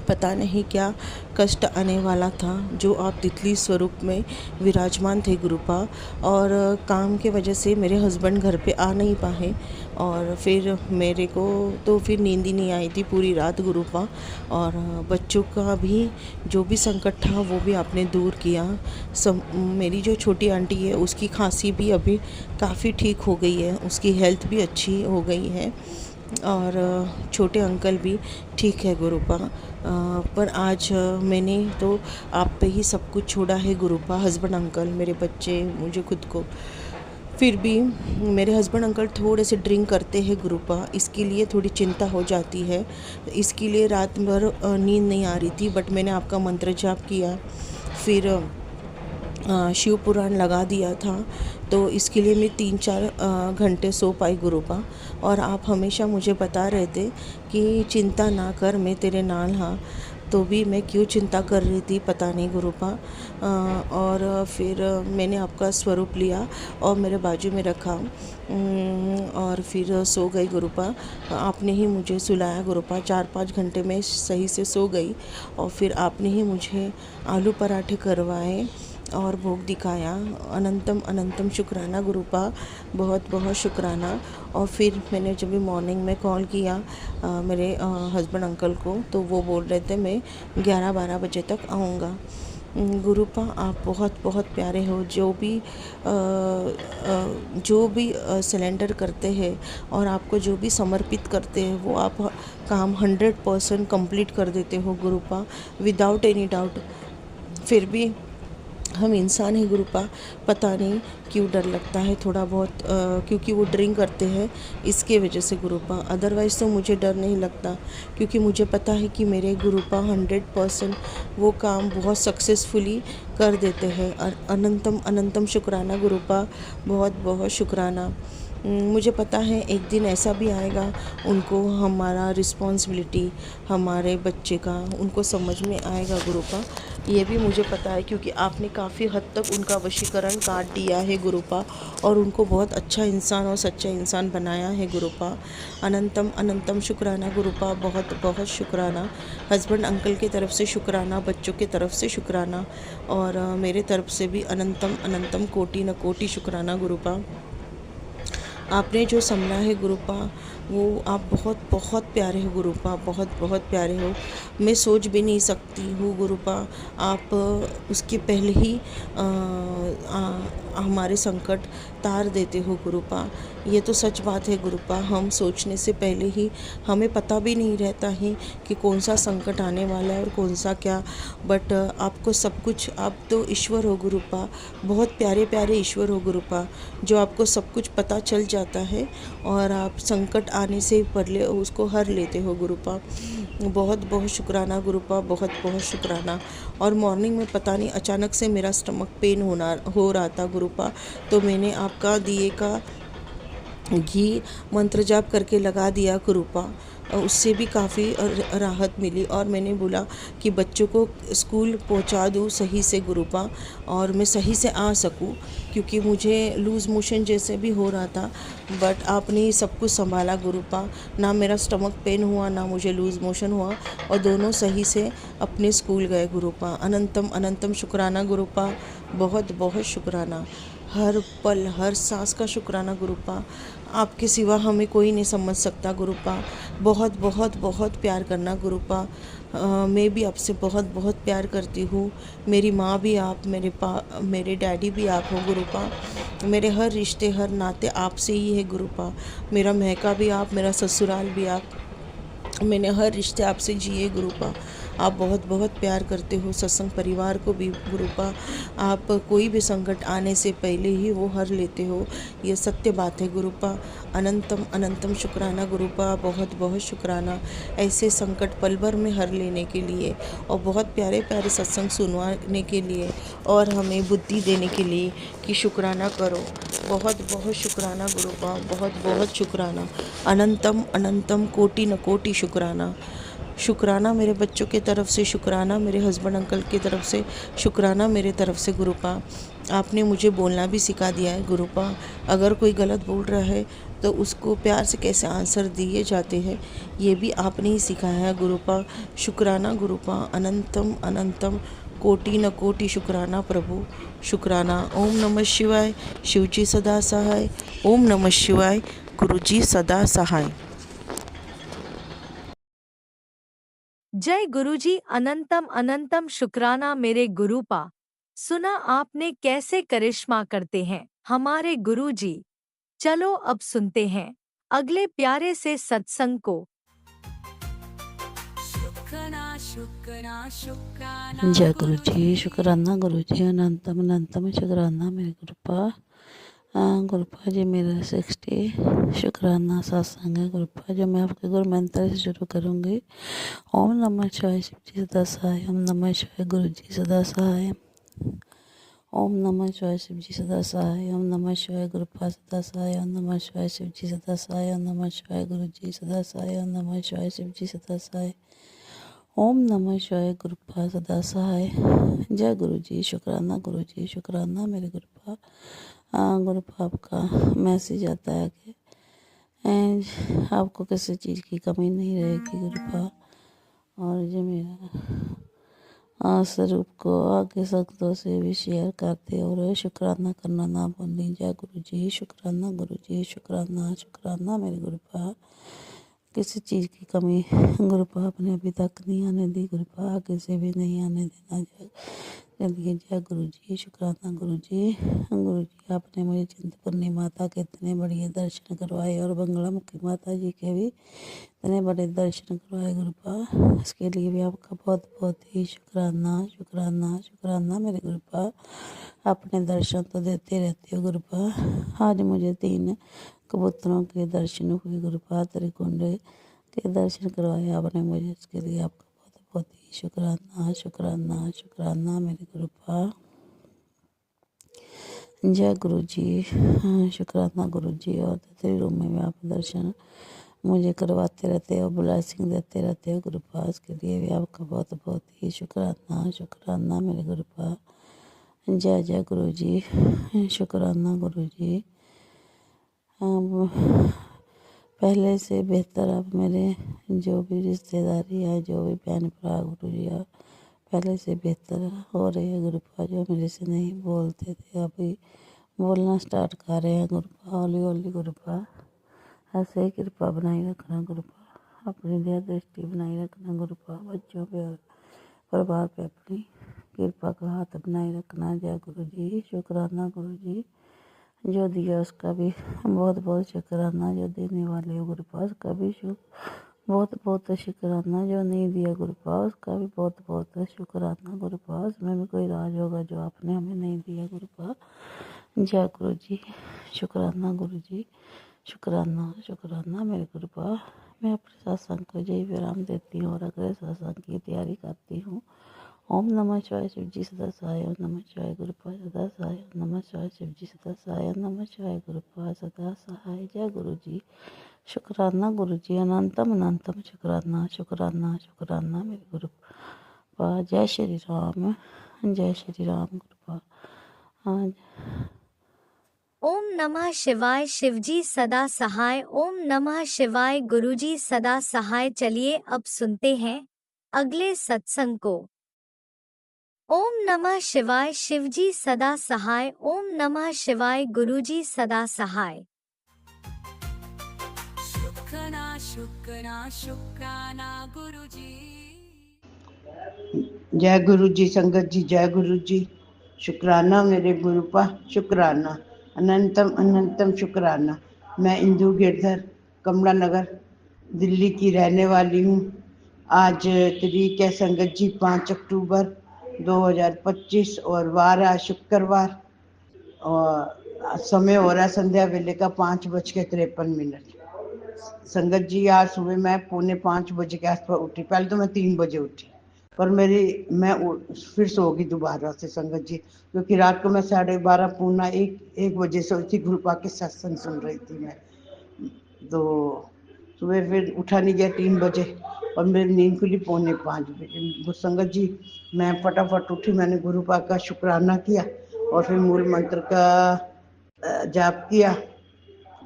पता नहीं क्या कष्ट आने वाला था, जो आप तितली स्वरूप में विराजमान थे गुरुपा, और काम के वजह से मेरे हस्बैंड घर पे आ नहीं पाए, और फिर मेरे को तो फिर नींद ही नहीं आई थी पूरी रात गुरुपा। और बच्चों का भी जो भी संकट था वो भी आपने दूर किया। मेरी जो छोटी आंटी है उसकी खांसी भी अभी काफ़ी ठीक हो गई है, उसकी हेल्थ भी अच्छी हो गई है, और छोटे अंकल भी ठीक है गुरुपा। पर आज मैंने तो आप पे ही सब कुछ छोड़ा है गुरुपा, हस्बैंड अंकल, मेरे बच्चे, मुझे खुद को। फिर भी मेरे हस्बैंड अंकल थोड़े से ड्रिंक करते हैं गुरुपा, इसके लिए थोड़ी चिंता हो जाती है। इसके लिए रात भर नींद नहीं आ रही थी, बट मैंने आपका मंत्र जाप किया, फिर शिव पुराण लगा दिया था, तो इसके लिए मैं 3-4 घंटे सो पाई गुरुपा। और आप हमेशा मुझे बता रहे थे कि चिंता ना कर, मैं तेरे नाल हाँ, तो भी मैं क्यों चिंता कर रही थी पता नहीं गुरुपा। और फिर मैंने आपका स्वरूप लिया और मेरे बाजू में रखा, और फिर सो गई गुरुपा। आपने ही मुझे सुलाया गुरुपा, 4-5 घंटे में सही से सो गई, और फिर आपने ही मुझे आलू पराठे करवाए और भोग दिखाया। अनंतम अनंतम शुक्राना गुरुपा, बहुत बहुत शुक्राना। और फिर मैंने जब भी मॉर्निंग में कॉल किया मेरे हस्बैंड अंकल को, तो वो बोल रहे थे मैं 11-12 बजे तक आऊँगा। गुरुपा, आप बहुत बहुत प्यारे हो। जो भी सिलेंडर करते हैं और आपको जो भी समर्पित करते हैं वो आप काम 100% कंप्लीट कर देते हो गुरुपा, विदाउट एनी डाउट। फिर भी हम इंसान हैं गुरुपा, पता नहीं क्यों डर लगता है थोड़ा बहुत, क्योंकि वो ड्रिंक करते हैं इसके वजह से गुरुपा। अदरवाइज़ तो मुझे डर नहीं लगता, क्योंकि मुझे पता है कि मेरे गुरुपा 100% वो काम बहुत सक्सेसफुली कर देते हैं। अनंतम अनंतम शुक्राना गुरुपा, बहुत बहुत शुक्राना। मुझे पता है एक दिन ऐसा भी आएगा उनको हमारा रिस्पॉन्सिबिलिटी, हमारे बच्चे का, उनको समझ में आएगा गुरुपा, ये भी मुझे पता है, क्योंकि आपने काफ़ी हद तक उनका वशीकरण काट दिया है गुरुपा, और उनको बहुत अच्छा इंसान और सच्चा इंसान बनाया है गुरुपा। अनंतम अनंतम शुक्राना गुरुपा, बहुत बहुत शुक्राना। हस्बैंड अंकल की तरफ से शुक्राना, बच्चों की तरफ से शुक्राना, और मेरे तरफ से भी अनंतम अनंतम कोटि न कोटि शुक्राना गुरुपा। आपने जो संभला है गुरुपा, वो आप बहुत बहुत प्यारे हो गुरुपा, बहुत बहुत प्यारे हो। मैं सोच भी नहीं सकती हूँ गुरुपा, आप उसके पहले ही हमारे संकट तार देते हो गुरुपा। ये तो सच बात है गुरुपा, हम सोचने से पहले ही हमें पता भी नहीं रहता है कि कौन सा संकट आने वाला है और कौन सा क्या। बट आपको सब कुछ, आप तो ईश्वर हो गुरुपा, बहुत प्यारे प्यारे ईश्वर हो गुरुपा, जो आपको सब कुछ पता चल जाता है और आप संकट आने से पहले उसको हर लेते हो गुरुपा। बहुत बहुत शुक्राना गुरुपा, बहुत बहुत शुक्राना। और मॉर्निंग में पता नहीं अचानक से मेरा स्टमक पेन हो रहा था गुरुपा, तो मैंने आपका दिए का घी मंत्र जाप करके लगा दिया गुरुपा, उससे भी काफ़ी राहत मिली। और मैंने बोला कि बच्चों को स्कूल पहुंचा दूं सही से गुरुपा, और मैं सही से आ सकूं, क्योंकि मुझे लूज़ मोशन जैसे भी हो रहा था। बट आपने ही सब कुछ संभाला गुरुपा, ना मेरा स्टमक पेन हुआ ना मुझे लूज़ मोशन हुआ, और दोनों सही से अपने स्कूल गए गुरुपा। अनंतम अनंतम शुक्राना गुरुपा, बहुत बहुत शुक्राना। हर पल हर सांस का शुक्राना गुरुपा, आपके सिवा हमें कोई नहीं समझ सकता गुरुपा। बहुत बहुत बहुत प्यार करना गुरुपा। मैं भी आपसे बहुत बहुत प्यार करती हूँ। मेरी माँ भी आप, मेरे डैडी भी आप हो गुरुपा। मेरे हर रिश्ते हर नाते आपसे ही है गुरुपा। मेरा महका भी आप, मेरा ससुराल भी आप, मैंने हर रिश्ते आपसे जिए गुरुपा। आप बहुत बहुत प्यार करते हो सत्संग परिवार को भी गुरुपा। आप कोई भी संकट आने से पहले ही वो हर लेते हो, ये सत्य बात है गुरुपा। अनंतम अनंतम शुक्राना गुरुपा, बहुत बहुत शुक्राना ऐसे संकट पल भर में हर लेने के लिए, और बहुत प्यारे प्यारे सत्संग सुनवाने के लिए, और हमें बुद्धि देने के लिए कि शुक्राना करो। बहुत बहुत शुक्राना गुरुपा, बहुत बहुत शुक्राना। अनंतम अनंतम कोटि न कोटि शुक्राना। शुक्राना मेरे बच्चों के तरफ से, शुक्राना मेरे हस्बैंड अंकल की तरफ से, शुक्राना मेरे तरफ से गुरुपा। आपने मुझे बोलना भी सिखा दिया है गुरुपा। अगर कोई गलत बोल रहा है तो उसको प्यार से कैसे आंसर दिए जाते हैं, ये भी आपने ही सिखाया है गुरुपा। शुक्राना गुरुपा, अनंतम अनंतम कोटि न कोटि शुक्राना प्रभु, शुक्राना। ओम नमः शिवाय, शिवजी सदा सहाय। ओम नमः शिवाय, गुरुजी सदा सहाय। जय गुरुजी, अनंतम अनंतम शुक्राना मेरे गुरुपा। सुना आपने कैसे करिश्मा करते हैं हमारे गुरुजी। चलो अब सुनते हैं अगले प्यारे से सत्संग को। जय गुरु जी, शुक्राना गुरु जी, अनंतम अनंतम शुक्राना मेरे गुरुपा। गुरुपा जी, मेरा 60 शुक्राना सत्संग है गुरुपा, जो मैं आपके गुरु मंत्र से शुरू करूँगी। ओम नमः शिवाय, शिव जी सदा सहाय। ओम नमः शिवाय, गुरु जी सदा सहाय। ओम नमः शिवाय, शिव जी सदा सहाय। ओम नमः शिवाय, गुरुपा सदा सहाय। ओम नमः शिवाय, शिव जी सदा सहाय। ओम नमः शिवाय, गुरु जी सदा सहाय। ओम नमः शिवाय, शिव जी सदा सहाय। ओम नमः शिवाय, गुरुपा सदा सहाय। जय गुरु जी, शुक्राना गुरु जी, शुक्राना मेरे गुरुपा। गुरुपा, आपका मैसेज आता है कि आपको किसी चीज़ की कमी नहीं रहेगी गुरुपा, और जो मेरा स्वरूप को आगे संतों से भी शेयर करते और शुक्राना करना ना भूलें। जय गुरु जी, शुक्राना गुरु जी, शुक्राना शुक्राना मेरे गुरुपा। किसी चीज़ की कमी गुरुपा आपने अभी तक नहीं आने दी गुरुपा, आगे से भी नहीं आने देना। चलिए, जय गुरु जी, शुक्राना गुरु जी। गुरु जी, आपने मुझे चिंतपूर्णी माता के इतने बढ़िया दर्शन करवाए, और बंगलामुखी माता जी के भी इतने बड़े दर्शन करवाए गुरुपा। इसके लिए भी आपका बहुत बहुत ही शुक्राना शुक्राना शुक्राना मेरे गुरुपा। अपने दर्शन तो देते रहते हो गुरुपा। आज मुझे 3 कबूतरों के दर्शन हुए गुरुपा, त्रिकुंड के दर्शन करवाए आपने मुझे, इसके लिए आपका बहुत बहुत ही शुक्राना शुक्राना शुक्राना मेरे गुरुपा। जय गुरु जी, शुक्राना गुरु जी। और तेरे रूम में भी आप दर्शन मुझे करवाते रहते हो, ब्लेसिंग देते रहते हो गुरुपा, इसके लिए भी आपका बहुत बहुत ही शुक्राना शुक्राना मेरे गुरुपा। जय जय गुरु जी, शुक्राना गुरु जी। पहले से बेहतर अब मेरे जो भी रिश्तेदारी है, जो भी बहन भरा गुरु जी, पहले से बेहतर हो रहे हैं गुरुपा। जो मेरे से नहीं बोलते थे अभी बोलना स्टार्ट कर रहे हैं गुरुपा, हौली हौली गुरुपा। ऐसे ही कृपा बनाई रखना गुरुपा, अपनी दया दृष्टि बनाई रखना गुरुपा, बच्चों पे और परिवार पे अपनी कृपा का हाथ बनाए रखना। जय गुरु जी। शुक्राना गुरु जी, जो दिया उसका भी बहुत बहुत शुक्राना, जो देने वाले हो गुरु पास का भी बहुत बहुत शुक्राना, जो नहीं दिया गुरु पास का भी बहुत बहुत शुक्राना गुरु पास। में भी कोई राज होगा जो आपने हमें नहीं दिया गुरु पास। जय गुरु जी। शुक्राना गुरु जी, शुक्राना शुक्राना मेरे गुरु पास। मैं अपने सत्संग को जय विराम देती हूँ और अगले सत्संग की तैयारी करती हूँ। ओम नमः शिवाय शिव जी सदा सहाय, ओम नमः शिवाय गुरुपाद सदा सहाय, ओम नमः शिवाय शिव जी सदा सहाय, ओम नमः शिवाय गुरुपाद सदा सहाय। जय गुरु जी। शुक्राना गुरु जी, अनंतम अनंतम शुक्राना शुक्राना शुक्राना मेरे गुरुपाद। जय श्री राम, जय श्री राम गुरुपाद। ओम नमः शिवाय शिवजी सदा सहाय, ओम नमः शिवाय गुरुजी सदा सहाय। चलिए अब सुनते हैं अगले सत्संग को। ओम नमः शिवाय शिवजी सदा सहाय, ओम नमः शिवाय गुरुजी सदा सहाय। शुक्राना गुरुजी। जय गुरु जी। संगत जी जय गुरु जी। शुक्राना मेरे गुरुपा, शुक्राना अनंतम अनंतम शुक्राना। मैं इंदु गिरधर, कमला नगर, दिल्ली की रहने वाली हूँ। आज तारीख है संगत जी 5 अक्टूबर 2025 और वार है शुक्रवार और समय हो रहा है संध्या वेले का 5:53। संगत जी आज सुबह मैं 4:45 के आसपास उठी। पहले तो मैं 3 बजे उठी, पर मैं फिर सो गई दोबारा से संगत जी, क्योंकि रात को मैं 12:30 पौना एक बजे से उसी गुरुपा के सत्संग सुन रही थी मैं। तो सुबह फिर उठा नहीं गया 3 बजे और मेरी नींद खुली 4:45 संगत जी मैं फटाफट उठी, मैंने गुरुपा का शुक्राना किया और फिर मूल मंत्र का जाप किया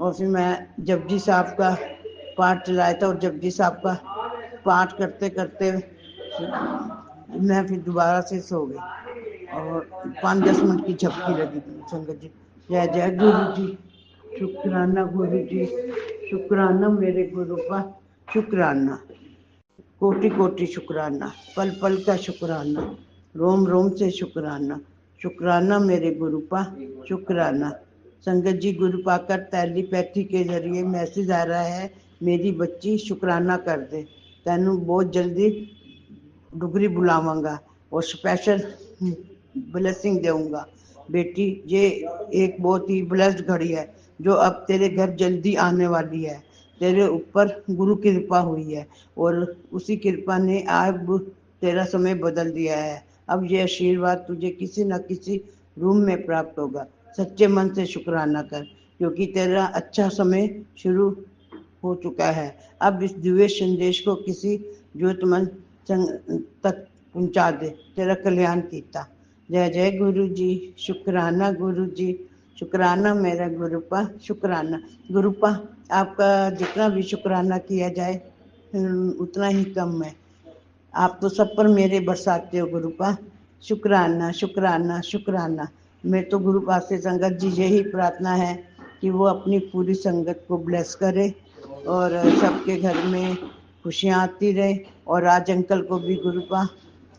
और फिर मैं जपजी साहब का पाठ चलाया था और जपजी साहब का पाठ करते करते मैं फिर दोबारा से सो गई और 5-10 मिनट की झपकी लगी संगत जी। जय जय गुरु जी। शुक्राना गुरु जी, शुक्राना मेरे गुरु का, शुक्राना कोटि कोटि शुक्राना, पल पल का शुक्राना, रोम रोम से शुक्राना। शुक्राना मेरे गुरु का, शुक्राना। संगत जी गुरु पाकर टेलीपैथी के जरिए मैसेज आ रहा है, मेरी बच्ची शुक्राना कर दे, तेनू बहुत जल्दी डुगरी बुलावांगा और स्पेशल ब्लेसिंग दूंगा। बेटी ये एक बहुत ही ब्लेस्ड घड़ी है जो अब तेरे घर जल्दी आने वाली है। तेरे ऊपर गुरु की कृपा हुई है और उसी कृपा ने अब तेरा समय बदल दिया है। अब ये आशीर्वाद तुझे किसी न किसी रूम में प्राप्त होगा। सच्चे मन से शुक्राना कर, क्योंकि तेरा अच्छा समय शुरू हो चुका है। अब इस दिव्य संदेश को किसी जरूरतमंद तक पहुंचा दे। तेरा कल्याण कीता। जय जय गुरु जी। शुक्राना गुरु जी, शुक्राना मेरा गुरुपा, शुक्राना गुरुपा। आपका जितना भी शुक्राना किया जाए उतना ही कम है। आप तो सब पर मेरे बरसाते हो गुरुपा। शुक्राना शुक्राना शुक्राना। मैं तो गुरुपा से संगत जी यही प्रार्थना है कि वो अपनी पूरी संगत को ब्लेस करे और सबके घर में खुशियाँ आती रहे। और आज अंकल को भी गुरुपा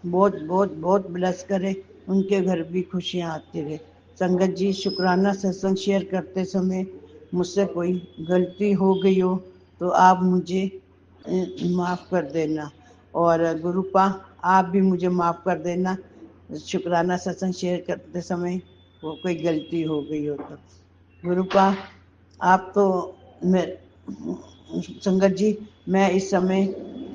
बहुत बहुत बहुत ब्लेस करे, उनके घर भी खुशियाँ आती रहे। संगत जी शुक्राना सत्संग शेयर करते समय मुझसे कोई गलती हो गई हो तो आप मुझे माफ़ कर देना और गुरुपा आप भी मुझे माफ़ कर देना। शुक्राना सत्संग शेयर करते समय वो कोई गलती हो गई हो तो गुरुपा आप तो मैं संगत जी मैं इस समय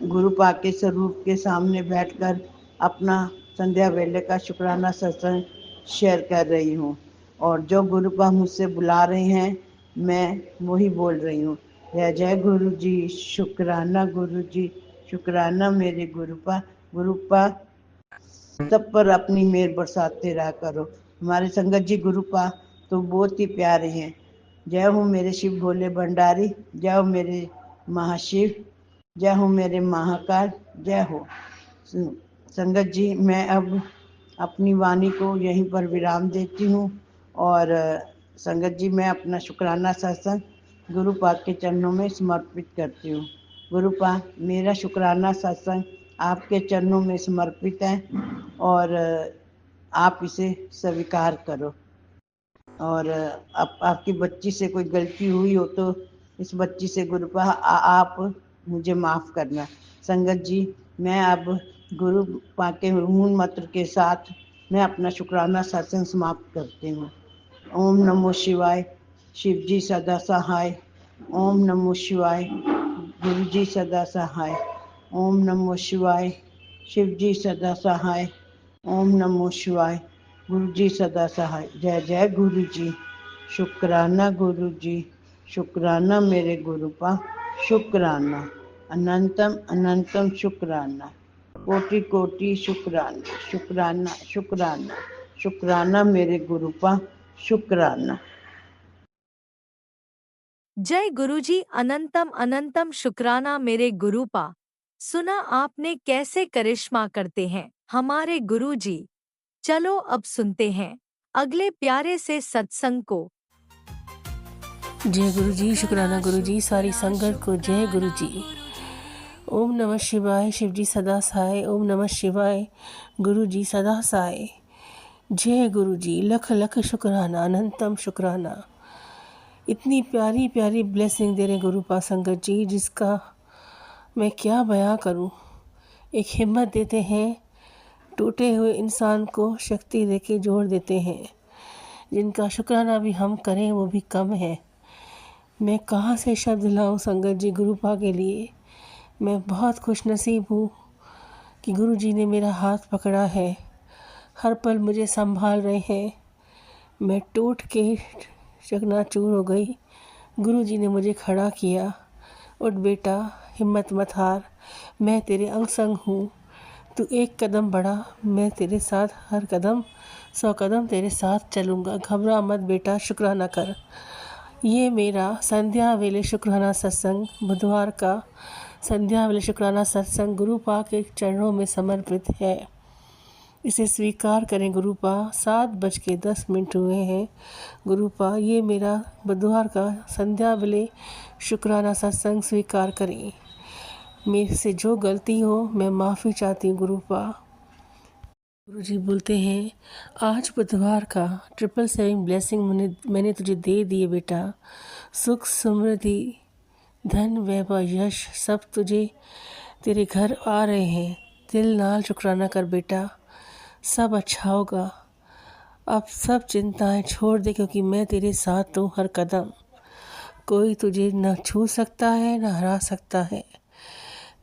गुरुपा के स्वरूप के सामने बैठकर अपना संध्या वेले का शुक्राना सत्संग शेयर कर रही हूँ और जो गुरुपा मुझसे बुला रहे हैं मैं वही बोल रही हूँ। जय जय गुरु जी। शुक्राना गुरु जी, शुक्राना मेरे गुरुपा। गुरुपा सब पर अपनी मेहर बरसाते रहा करो। हमारे संगत जी गुरुपा तो बहुत ही प्यारे हैं। जय हो मेरे शिव भोले भंडारी, जय हो मेरे महाशिव, जय हो मेरे महाकाल, जय हो। संगत जी मैं अब अपनी वाणी को यहीं पर विराम देती हूँ और संगत जी मैं अपना शुक्राना सत्संग गुरुपाद के चरणों में समर्पित करती हूँ। गुरुपाद, मेरा शुक्राना सत्संग आपके चरणों में समर्पित है और आप इसे स्वीकार करो। और आपकी बच्ची से कोई गलती हुई हो तो इस बच्ची से गुरुपाद आप मुझे माफ़ करना। संगत जी, मैं अब गुरुपाद के मूल मंत्र के साथ मैं अपना शुक्राना सत्संग समाप्त करती हूँ। ओम नमो शिवाय, शिव जी सदा सहाय। ओम नमो शिवाय, गुरु जी सदा सहाय। ओम नमो शिवाय, शिव जी सदा सहाय। ओम नमो शिवाय, गुरु जी सदा सहाय। जय जय गुरु जी। शुक्राना गुरु जी, शुक्राना मेरे गुरुपा, शुक्राना। अनंतम अनंतम शुक्राना। कोटि कोटि शुक्राना, शुक्राना शुक्राना, शुक्राना मेरे गुरुपा, शुक्राना। जय गुरुजी, अनंतम अनंतम शुक्राना मेरे गुरुपा। सुना आपने कैसे करिश्मा करते हैं हमारे गुरुजी। चलो अब सुनते हैं अगले प्यारे से सत्संग को। जय गुरु जी, शुक्राना गुरु जी, सारी संगत को जय गुरु जी। ओम नमः शिवाय, शिव जी सदा सहाय। ओम नमः शिवाय, गुरु जी सदा सहाय। जय गुरु जी, लख लख शुक्राना, अनंतम शुक्राना। इतनी प्यारी प्यारी ब्लेसिंग दे रहे गुरुपा संगत जी, जिसका मैं क्या बयां करूं। एक हिम्मत देते हैं, टूटे हुए इंसान को शक्ति देके जोड़ देते हैं। जिनका शुक्राना भी हम करें वो भी कम है। मैं कहाँ से शब्द लाऊं संगत जी गुरुपा के लिए। मैं बहुत खुश नसीब हूँ कि गुरु जी ने मेरा हाथ पकड़ा है, हर पल मुझे संभाल रहे हैं। मैं टूट के चकनाचूर हो गई, गुरु जी ने मुझे खड़ा किया। उठ बेटा, हिम्मत मत हार, मैं तेरे अंग संग हूँ। तू एक कदम बढ़ा, मैं तेरे साथ हर कदम 100 कदम तेरे साथ चलूँगा। घबरा मत बेटा, शुक्राना कर। ये मेरा संध्या वेले शुक्राना सत्संग, बुधवार का संध्या वेले शुक्राना सत्संग गुरुपा के चरणों में समर्पित है। इसे स्वीकार करें गुरुपा। 7:10 हुए हैं गुरुपा। ये मेरा बुधवार का संध्या वेले शुक्राना सत्संग स्वीकार करें। मेरे से जो गलती हो मैं माफ़ी चाहती हूँ गुरुपा। गुरु जी बोलते हैं, आज बुधवार का 777 ब्लेसिंग मैंने तुझे दे दिए बेटा। सुख समृद्धि धन वैभव यश सब तुझे तेरे घर आ रहे हैं। दिल नाल शुक्राना कर बेटा, सब अच्छा होगा। अब सब चिंताएं छोड़ दे, क्योंकि मैं तेरे साथ हूँ हर कदम। कोई तुझे न छू सकता है न हरा सकता है,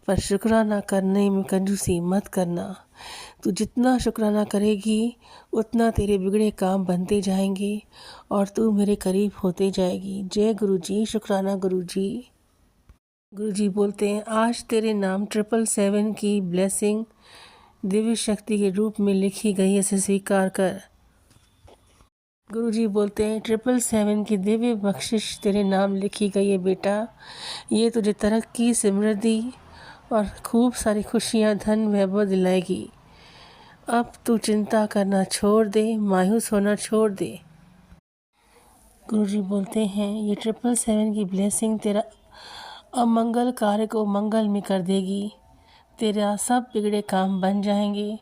पर शुक्राना करने में कंजूसी मत करना। तू जितना शुक्राना करेगी उतना तेरे बिगड़े काम बनते जाएंगे और तू मेरे करीब होते जाएगी। जय गुरु जी, शुक्राना गुरु जी। गुरु जी बोलते हैं, आज तेरे नाम 777 की ब्लेसिंग दिव्य शक्ति के रूप में लिखी गई है, इसे स्वीकार कर। गुरु जी बोलते हैं, 777 की दिव्य बख्शिश तेरे नाम लिखी गई है बेटा। ये तुझे तरक्की, समृद्धि और खूब सारी खुशियाँ, धन वैभव दिलाएगी। अब तू चिंता करना छोड़ दे, मायूस होना छोड़ दे। गुरु जी बोलते हैं, ये 777 की ब्लेसिंग तेरा अमंगल कार्य को मंगल में कर देगी। तेरा सब बिगड़े काम बन जाएंगे,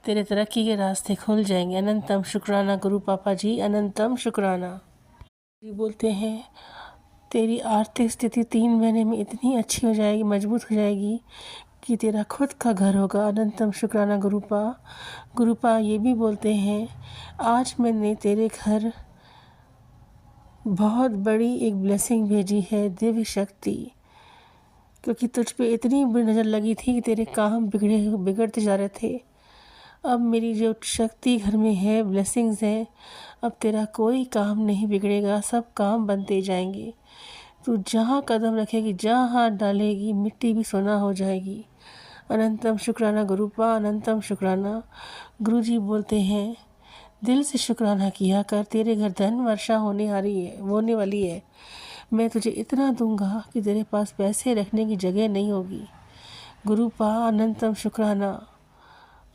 तेरे तरक्की के रास्ते खुल जाएंगे। अनंतम शुक्राना गुरु पापा जी, अनंतम शुक्राना। जी बोलते हैं, तेरी आर्थिक स्थिति 3 महीने में इतनी अच्छी हो जाएगी, मजबूत हो जाएगी कि तेरा खुद का घर होगा। अनंतम शुक्राना गुरुपा। गुरुपा ये भी बोलते हैं, आज मैंने तेरे घर बहुत बड़ी एक ब्लेसिंग भेजी है, दिव्य शक्ति। क्योंकि तुझ पे इतनी बुरी नज़र लगी थी कि तेरे काम बिगड़ते जा रहे थे। अब मेरी जो शक्ति घर में है, ब्लेसिंग्स है, अब तेरा कोई काम नहीं बिगड़ेगा, सब काम बनते जाएंगे। तू जहाँ कदम रखेगी, जहाँ हाथ डालेगी, मिट्टी भी सोना हो जाएगी। अनंतम शुक्राना गुरुपा, अनंतम शुक्राना। गुरुजी बोलते हैं, दिल से शुक्राना किया कर, तेरे घर धन वर्षा होने वाली है। मैं तुझे इतना दूंगा कि तेरे पास पैसे रखने की जगह नहीं होगी। गुरुपा, अनंतम शुक्राना।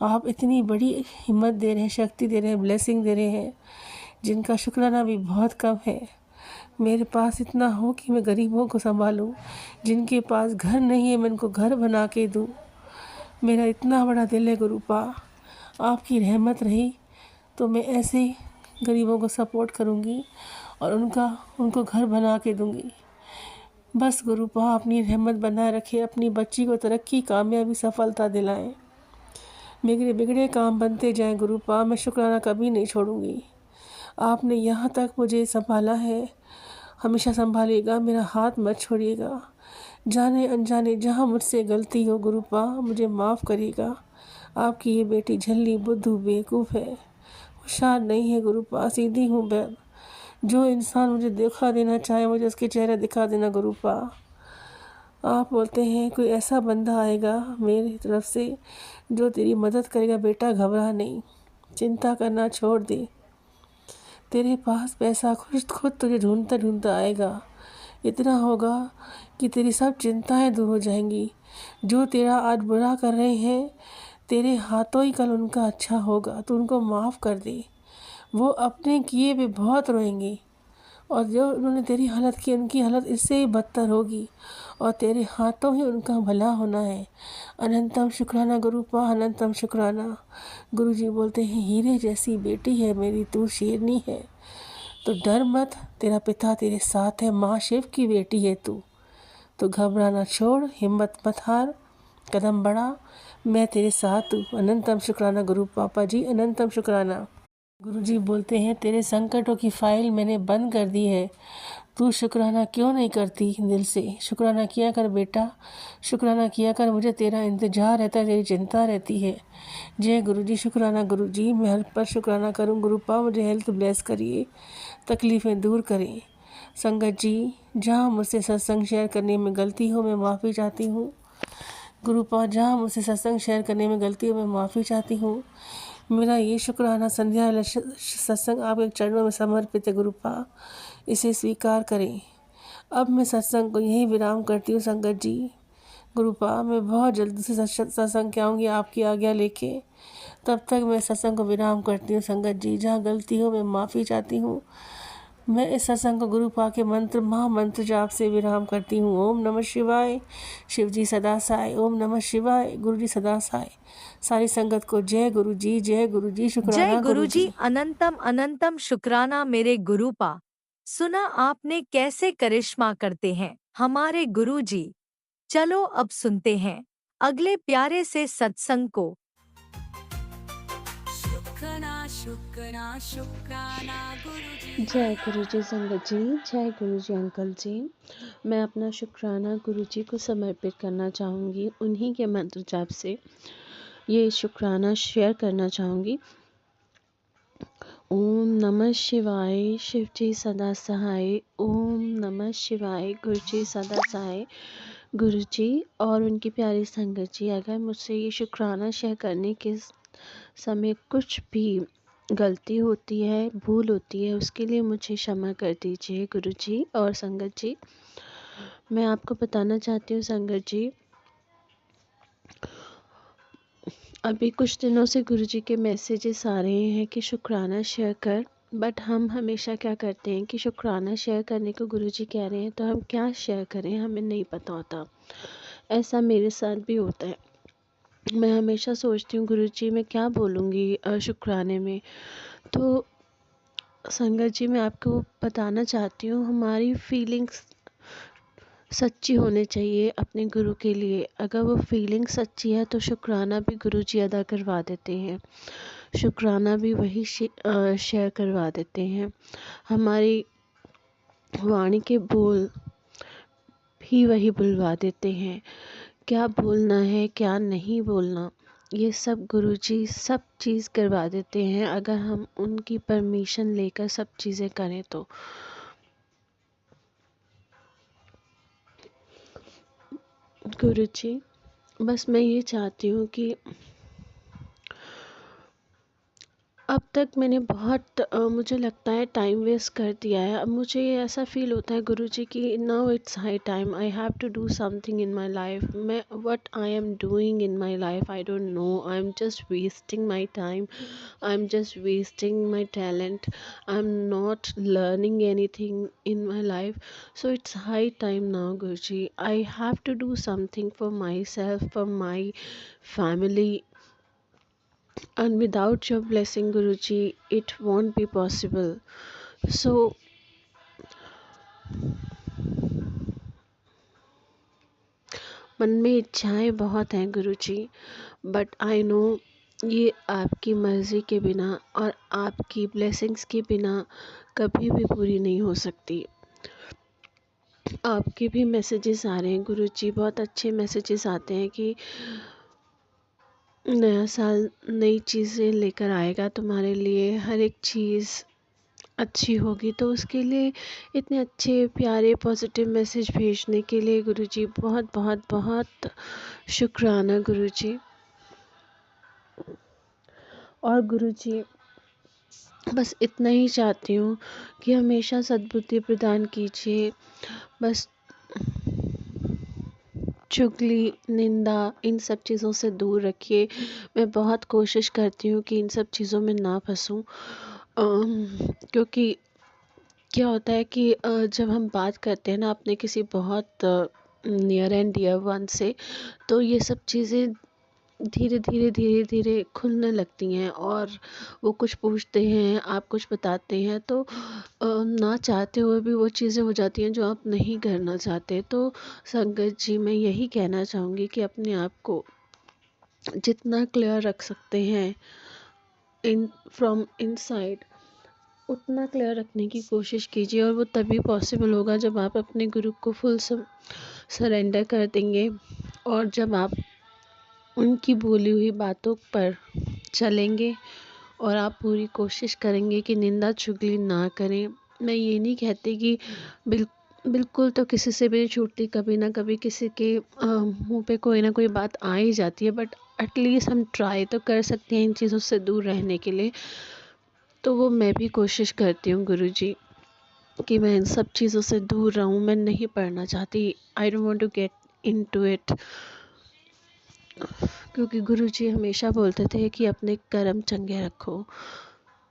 आप इतनी बड़ी हिम्मत दे रहे हैं, शक्ति दे रहे हैं, ब्लेसिंग दे रहे हैं, जिनका शुक्राना भी बहुत कम है। मेरे पास इतना हो कि मैं गरीबों को संभालूं, जिनके पास घर नहीं है मैं उनको घर बना के दूं। मेरा इतना बड़ा दिल है गुरुपा, आपकी रहमत रही तो मैं ऐसे ही गरीबों को सपोर्ट करूंगी और उनको घर बना के दूंगी। बस गुरुपा अपनी रहमत बनाए रखे, अपनी बच्ची को तरक्की, कामयाबी, सफलता दिलाएं। मेरे बिगड़े काम बनते जाएं गुरुपा, मैं शुक्राना कभी नहीं छोड़ूंगी। आपने यहाँ तक मुझे संभाला है, हमेशा संभालिएगा, मेरा हाथ मत छोड़िएगा। जाने अनजाने जहाँ मुझसे गलती हो गुरुपा मुझे माफ़ करिएगा। आपकी ये बेटी झल्ली बुद्धू बेवकूफ़ है, होशियार नहीं है गुरुपा, सीधी हूँ मैं। जो इंसान मुझे धोखा देना चाहे मुझे उसके चेहरा दिखा देना गुरुपा। आप बोलते हैं कोई ऐसा बंदा आएगा मेरी तरफ से जो तेरी मदद करेगा। बेटा घबरा नहीं, चिंता करना छोड़ दे। तेरे पास पैसा खुद तुझे ढूंढता ढूंढता आएगा। इतना होगा कि तेरी सब चिंताएं दूर हो जाएंगी। जो तेरा आज बुरा कर रहे हैं तेरे हाथों ही कल उनका अच्छा होगा। तो उनको माफ़ कर दे, वो अपने किए पे बहुत रोएंगे और जो उन्होंने तेरी हालत की उनकी हालत इससे ही बदतर होगी और तेरे हाथों ही उनका भला होना है। अनंतम शुक्राना गुरुपा, अनंतम शुक्राना। गुरुजी बोलते हैं हीरे जैसी बेटी है मेरी, तू शेरनी है तो डर मत, तेरा पिता तेरे साथ है, माँ शिव की बेटी है तू। तो घबराना छोड़, हिम्मत मत हार, कदम बढ़ा, मैं तेरे साथ हूँ। अनंतम शुक्राना गुरु पापा जी, अनंतम शुक्राना। गुरुजी बोलते हैं तेरे संकटों की फाइल मैंने बंद कर दी है, तू शुक्राना क्यों नहीं करती दिल से? शुक्राना किया कर बेटा, शुक्राना किया कर, मुझे तेरा इंतज़ार रहता है, तेरी चिंता रहती है। जय गुरुजी। शुक्राना गुरुजी, मैं हर पर शुक्राना करूँ। गुरुपा मुझे हेल्थ ब्लेस करिए, तकलीफ़ें दूर करें। संगत जी, जहाँ मुझसे सत्संग शेयर करने में गलती हो मैं माफ़ी चाहती हूँ। गुरुपा, जहाँ मुझसे सत्संग शेयर करने में गलती हो मैं माफ़ी चाहती हूँ। मेरा ये शुक्राना संध्या वाला सत्संग आपके चरणों में समर्पित है गुरुपा, इसे स्वीकार करें। अब मैं सत्संग को यहीं विराम करती हूँ संगत जी। गुरुपा, मैं बहुत जल्दी से सत्संग के आऊँगी आपकी आज्ञा लेके, तब तक मैं सत्संग को विराम करती हूँ संगत जी। जहाँ गलती हो मैं माफ़ी चाहती हूँ। मैं इस सत्संग को गुरुपा के मंत्र महामंत्र जाप से विराम करती हूँ। ओम नमः शिवाय, शिव जी सदा सहाय। ओम नमः शिवाय, गुरु जी सदा सहाय। सारी संगत को जय गुरु जी, जय गुरु जी, शुक्राना जय गुरु गुरुजी, जी। अनंतम अनंतम शुक्राना मेरे गुरुपा। सुना आपने कैसे करिश्मा करते हैं हमारे गुरुजी। चलो अब सुनते हैं अगले प्यारे से सत्संग को। शुक्राना शुक्राना शुक्राना गुरुजी। जय गुरु जी संगत जी, जय गुरु जी अंकल जी। मैं अपना शुक्राना गुरु जी को समर्पित करना चाहूँगी। उन्हीं के मंत्र जाप से ये शुक्राना शेयर करना चाहूँगी। ओम नमः शिवाय, शिव जी सदा सहाय। ओम नमः शिवाय, गुरु जी सदा सहाय। गुरु जी और उनकी प्यारी संगत जी, अगर मुझसे ये शुक्राना शेयर करने के समय कुछ भी गलती होती है, भूल होती है, उसके लिए मुझे क्षमा कर दीजिए गुरु जी और संगत जी। मैं आपको बताना चाहती हूँ संगत जी, अभी कुछ दिनों से गुरु जी के मैसेजेस आ रहे हैं कि शुक्राना शेयर कर, बट हम हमेशा क्या करते हैं कि शुक्राना शेयर करने को गुरु जी कह रहे हैं तो हम क्या शेयर करें हमें नहीं पता होता। ऐसा मेरे साथ भी होता है। मैं हमेशा सोचती हूँ गुरु जी मैं क्या बोलूँगी शुक्राने में। तो संगत जी, मैं आपको बताना चाहती हूँ, हमारी फीलिंग्स सच्ची होनी चाहिए अपने गुरु के लिए। अगर वो फीलिंग सच्ची है तो शुक्राना भी गुरु जी अदा करवा देते हैं, शुक्राना भी वही शेयर करवा देते हैं। हमारी वाणी के बोल भी वही बुलवा देते हैं। क्या बोलना है क्या नहीं बोलना, ये सब गुरुजी सब चीज़ करवा देते हैं अगर हम उनकी परमिशन लेकर सब चीज़ें करें तो। गुरुजी, बस मैं ये चाहती हूँ कि अब तक मैंने बहुत मुझे लगता है टाइम वेस्ट कर दिया है। अब मुझे ऐसा फ़ील होता है गुरुजी कि now it's high time, I have to do something in my life. मैं what I am doing in my life I don't know, I am just wasting my time, I am just wasting my talent, I am not learning anything in my life. So it's high time now Guruji, I have to do something for myself, for my family, and without your blessing Guruji it won't be possible. So मन में इच्छाएं बहुत हैं गुरुजी, बट आई नो ये आपकी मर्ज़ी के बिना और आपकी ब्लेसिंग्स के बिना कभी भी पूरी नहीं हो सकती। आपके भी मैसेजेस आ रहे हैं गुरुजी, बहुत अच्छे मैसेजेस आते हैं कि नया साल नई चीज़ें लेकर आएगा तुम्हारे लिए, हर एक चीज़ अच्छी होगी। तो उसके लिए इतने अच्छे प्यारे पॉजिटिव मैसेज भेजने के लिए गुरुजी बहुत बहुत बहुत शुक्राना गुरुजी। और गुरुजी बस इतना ही चाहती हूँ कि हमेशा सद्बुद्धि प्रदान कीजिए। बस चुगली, निंदा, इन सब चीज़ों से दूर रखिए। मैं बहुत कोशिश करती हूँ कि इन सब चीज़ों में ना फंसूँ, क्योंकि क्या होता है कि जब हम बात करते हैं ना अपने किसी बहुत नियर एंड डियर वन से, तो ये सब चीज़ें धीरे धीरे धीरे धीरे खुलने लगती हैं और वो कुछ पूछते हैं, आप कुछ बताते हैं, तो ना चाहते हुए भी वो चीज़ें हो जाती हैं जो आप नहीं करना चाहते। तो संगत जी मैं यही कहना चाहूँगी कि अपने आप को जितना क्लियर रख सकते हैं फ्रॉम इनसाइड उतना क्लियर रखने की कोशिश कीजिए, और वो तभी पॉसिबल होगा जब आप अपने गुरु को फुल सरेंडर कर देंगे और जब आप उनकी बोली हुई बातों पर चलेंगे और आप पूरी कोशिश करेंगे कि निंदा चुगली ना करें। मैं ये नहीं कहती कि बिल्कुल तो किसी से भी नहीं छूटती, कभी ना कभी किसी के मुंह पे कोई ना कोई बात आ ही जाती है, बट एटलीस्ट हम ट्राई तो कर सकते हैं इन चीज़ों से दूर रहने के लिए। तो वो मैं भी कोशिश करती हूँ गुरुजी कि मैं इन सब चीज़ों से दूर रहूँ। मैं नहीं पढ़ना चाहती, I don't want to get into it, क्योंकि गुरुजी हमेशा बोलते थे कि अपने कर्म चंगे रखो,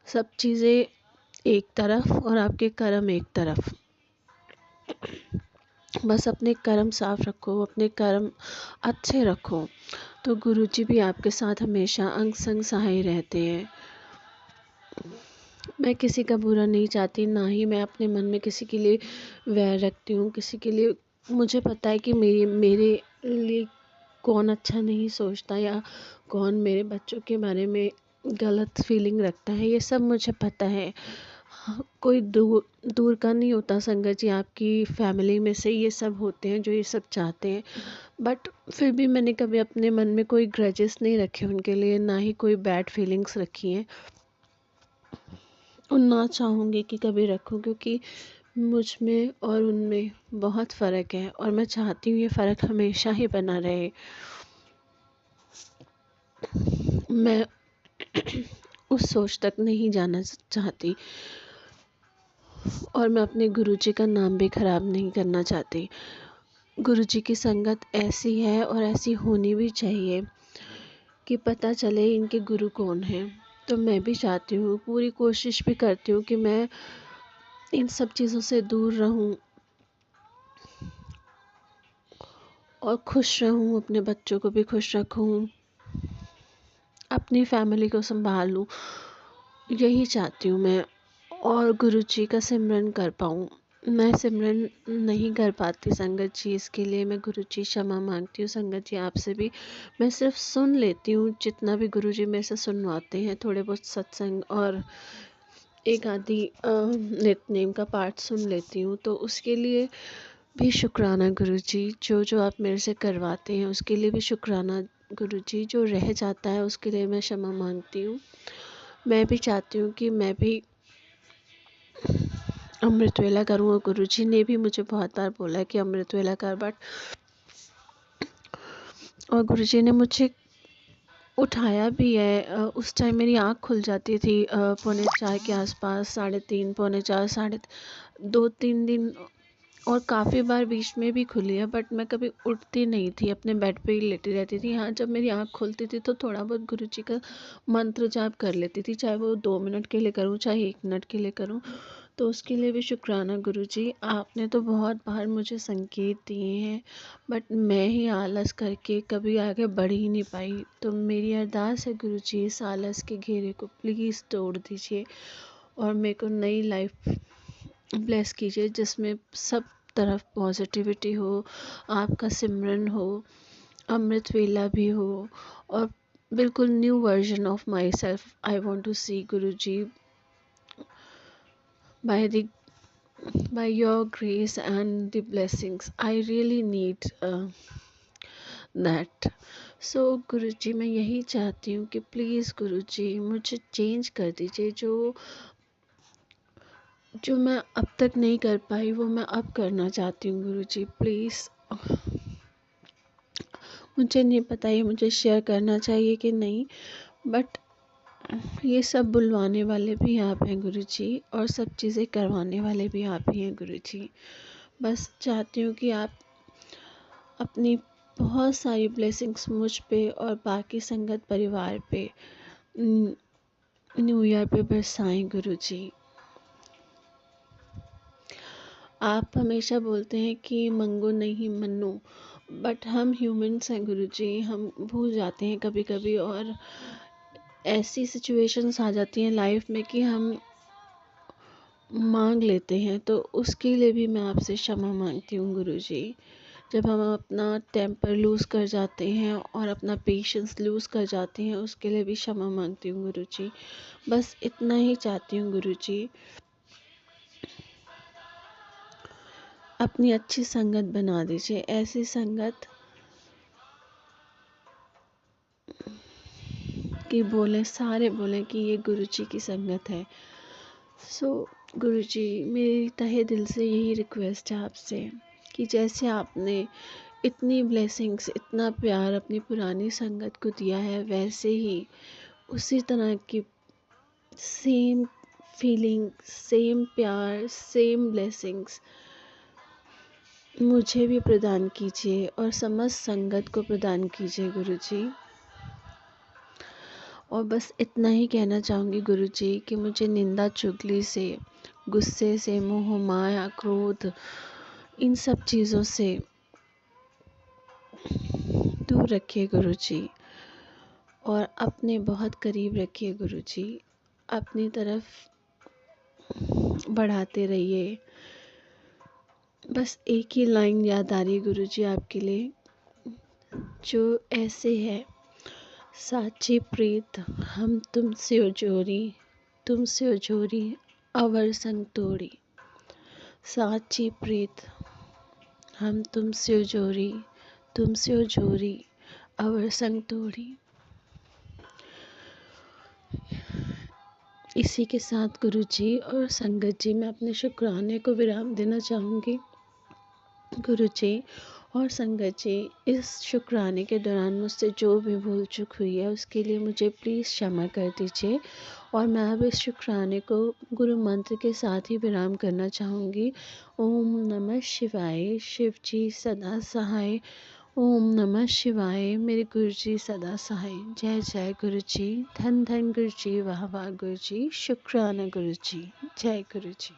सब चीज़ें एक तरफ और आपके कर्म एक तरफ। बस अपने कर्म साफ रखो, अपने कर्म अच्छे रखो, तो गुरुजी भी आपके साथ हमेशा अंग संग सहाय रहते हैं। मैं किसी का बुरा नहीं चाहती, ना ही मैं अपने मन में किसी के लिए वैर रखती हूँ किसी के लिए। मुझे पता है कि मेरे लिए कौन अच्छा नहीं सोचता या कौन मेरे बच्चों के बारे में गलत फीलिंग रखता है, ये सब मुझे पता है। कोई दूर का नहीं होता संगत जी, आपकी फैमिली में से ये सब होते हैं जो ये सब चाहते हैं, बट फिर भी मैंने कभी अपने मन में कोई ग्रजेस नहीं रखे उनके लिए, ना ही कोई बैड फीलिंग्स रखी हैं और ना चाहूँगी कि कभी रखूँ, क्योंकि मुझ में और उनमें बहुत फ़र्क है और मैं चाहती हूँ ये फ़र्क हमेशा ही बना रहे। मैं उस सोच तक नहीं जाना चाहती और मैं अपने गुरुजी का नाम भी ख़राब नहीं करना चाहती। गुरुजी की संगत ऐसी है और ऐसी होनी भी चाहिए कि पता चले इनके गुरु कौन हैं। तो मैं भी चाहती हूँ, पूरी कोशिश भी करती हूँ कि मैं इन सब चीज़ों से दूर रहूँ और खुश रहूँ, अपने बच्चों को भी खुश रखूँ, अपनी फैमिली को संभालूँ, यही चाहती हूँ मैं। और गुरुजी का सिमरन कर पाऊँ। मैं सिमरन नहीं कर पाती संगत जी, इसके लिए मैं गुरुजी क्षमा मांगती हूँ संगत जी आपसे भी। मैं सिर्फ सुन लेती हूँ जितना भी गुरुजी मेरे से सुनवाते हैं, थोड़े बहुत सत्संग और एक आधी नित्यनेम का पाठ सुन लेती हूँ, तो उसके लिए भी शुक्राना गुरुजी। जो आप मेरे से करवाते हैं उसके लिए भी शुक्राना गुरुजी। जो रह जाता है उसके लिए मैं क्षमा मांगती हूँ। मैं भी चाहती हूँ कि मैं भी अमृत वेला करूँ, और गुरुजी ने भी मुझे बहुत बार बोला कि अमृत वेला कर, बट और गुरुजी ने मुझे उठाया भी है। उस टाइम मेरी आँख खुल जाती थी 3:45 के आसपास, 3:30, 4:45, 2-3 दिन, और काफ़ी बार बीच में भी खुली है, बट मैं कभी उठती नहीं थी, अपने बेड पे ही लेटी रहती थी। हाँ, जब मेरी आँख खुलती थी तो थोड़ा बहुत गुरुजी का मंत्र जाप कर लेती थी, चाहे वो 2 मिनट के लिए करूँ, चाहे 1 मिनट के लिए करूँ। तो उसके लिए भी शुक्राना गुरुजी। आपने तो बहुत बार मुझे संकेत दिए हैं, बट मैं ही आलस करके कभी आगे बढ़ ही नहीं पाई। तो मेरी अरदास है गुरुजी, इस आलस के घेरे को प्लीज़ तोड़ दीजिए और मेरे को नई लाइफ ब्लेस कीजिए, जिसमें सब तरफ पॉजिटिविटी हो, आपका सिमरन हो, अमृत वेला भी हो, और बिल्कुल new version of myself I want to see Guruji, by your grace and the blessings I really need that. So गुरुजी, मैं यही चाहती हूँ कि प्लीज़ गुरुजी मुझे चेंज कर दीजिए, जो मैं अब तक नहीं कर पाई वो मैं अब करना चाहती हूँ गुरुजी, प्लीज़। मुझे नहीं पता ये मुझे शेयर करना चाहिए कि नहीं, बट ये सब बुलवाने वाले भी आप हैं गुरुजी, और सब चीज़ें करवाने वाले भी आप ही हैं गुरुजी। बस चाहती हूँ कि आप अपनी बहुत सारी ब्लेसिंग्स मुझ पे और बाकी संगत परिवार पे न्यू ईयर पे बरसाएं गुरुजी। आप हमेशा बोलते हैं कि मंगो नहीं मनो, बट हम ह्यूमंस हैं गुरुजी, हम भूल जाते हैं कभी कभी, और ऐसी सिचुएशंस आ जाती हैं लाइफ में कि हम मांग लेते हैं। तो उसके लिए भी मैं आपसे क्षमा मांगती हूँ गुरुजी। जब हम अपना टेम्पर लूज़ कर जाते हैं और अपना पेशेंस लूज़ कर जाते हैं, उसके लिए भी क्षमा मांगती हूँ गुरुजी। बस इतना ही चाहती हूँ गुरुजी, अपनी अच्छी संगत बना दीजिए, ऐसी संगत कि सारे बोलें कि ये गुरुजी की संगत है। सो गुरुजी, मेरी तहे दिल से यही रिक्वेस्ट है आपसे कि जैसे आपने इतनी ब्लेसिंग्स, इतना प्यार अपनी पुरानी संगत को दिया है, वैसे ही उसी तरह की सेम फीलिंग, सेम प्यार, सेम ब्लेसिंग्स मुझे भी प्रदान कीजिए और समस्त संगत को प्रदान कीजिए गुरुजी। और बस इतना ही कहना चाहूँगी गुरुजी कि मुझे निंदा चुगली से, गुस्से से, मोह माया, क्रोध, इन सब चीज़ों से दूर रखिए गुरुजी, और अपने बहुत करीब रखिए गुरुजी, अपनी तरफ बढ़ाते रहिए। बस एक ही लाइन याद आ रही है गुरुजी आपके लिए, जो ऐसे है, साची प्रीत हम तुमसे जोरी अवर संग तोड़ी। साची प्रीत हम तुमसे जोरी अवर संग तोड़ी। इसी के साथ गुरुजी और संगत जी, मैं अपने शुक्राने को विराम देना चाहूँगी। गुरुजी और संगत जी, इस शुक्राने के दौरान मुझसे जो भी भूल चूक हुई है उसके लिए मुझे प्लीज़ क्षमा कर दीजिए। और मैं अब इस शुक्राने को गुरु मंत्र के साथ ही विराम करना चाहूँगी। ओम नमः शिवाय, शिव जी सदा सहाय। ओम नमः शिवाय, मेरे गुरुजी सदा सहाय। जय जय गुरुजी, धन धन गुरुजी, वाह वाह गुरुजी, शुक्राना गुरुजी, जय गुरुजी।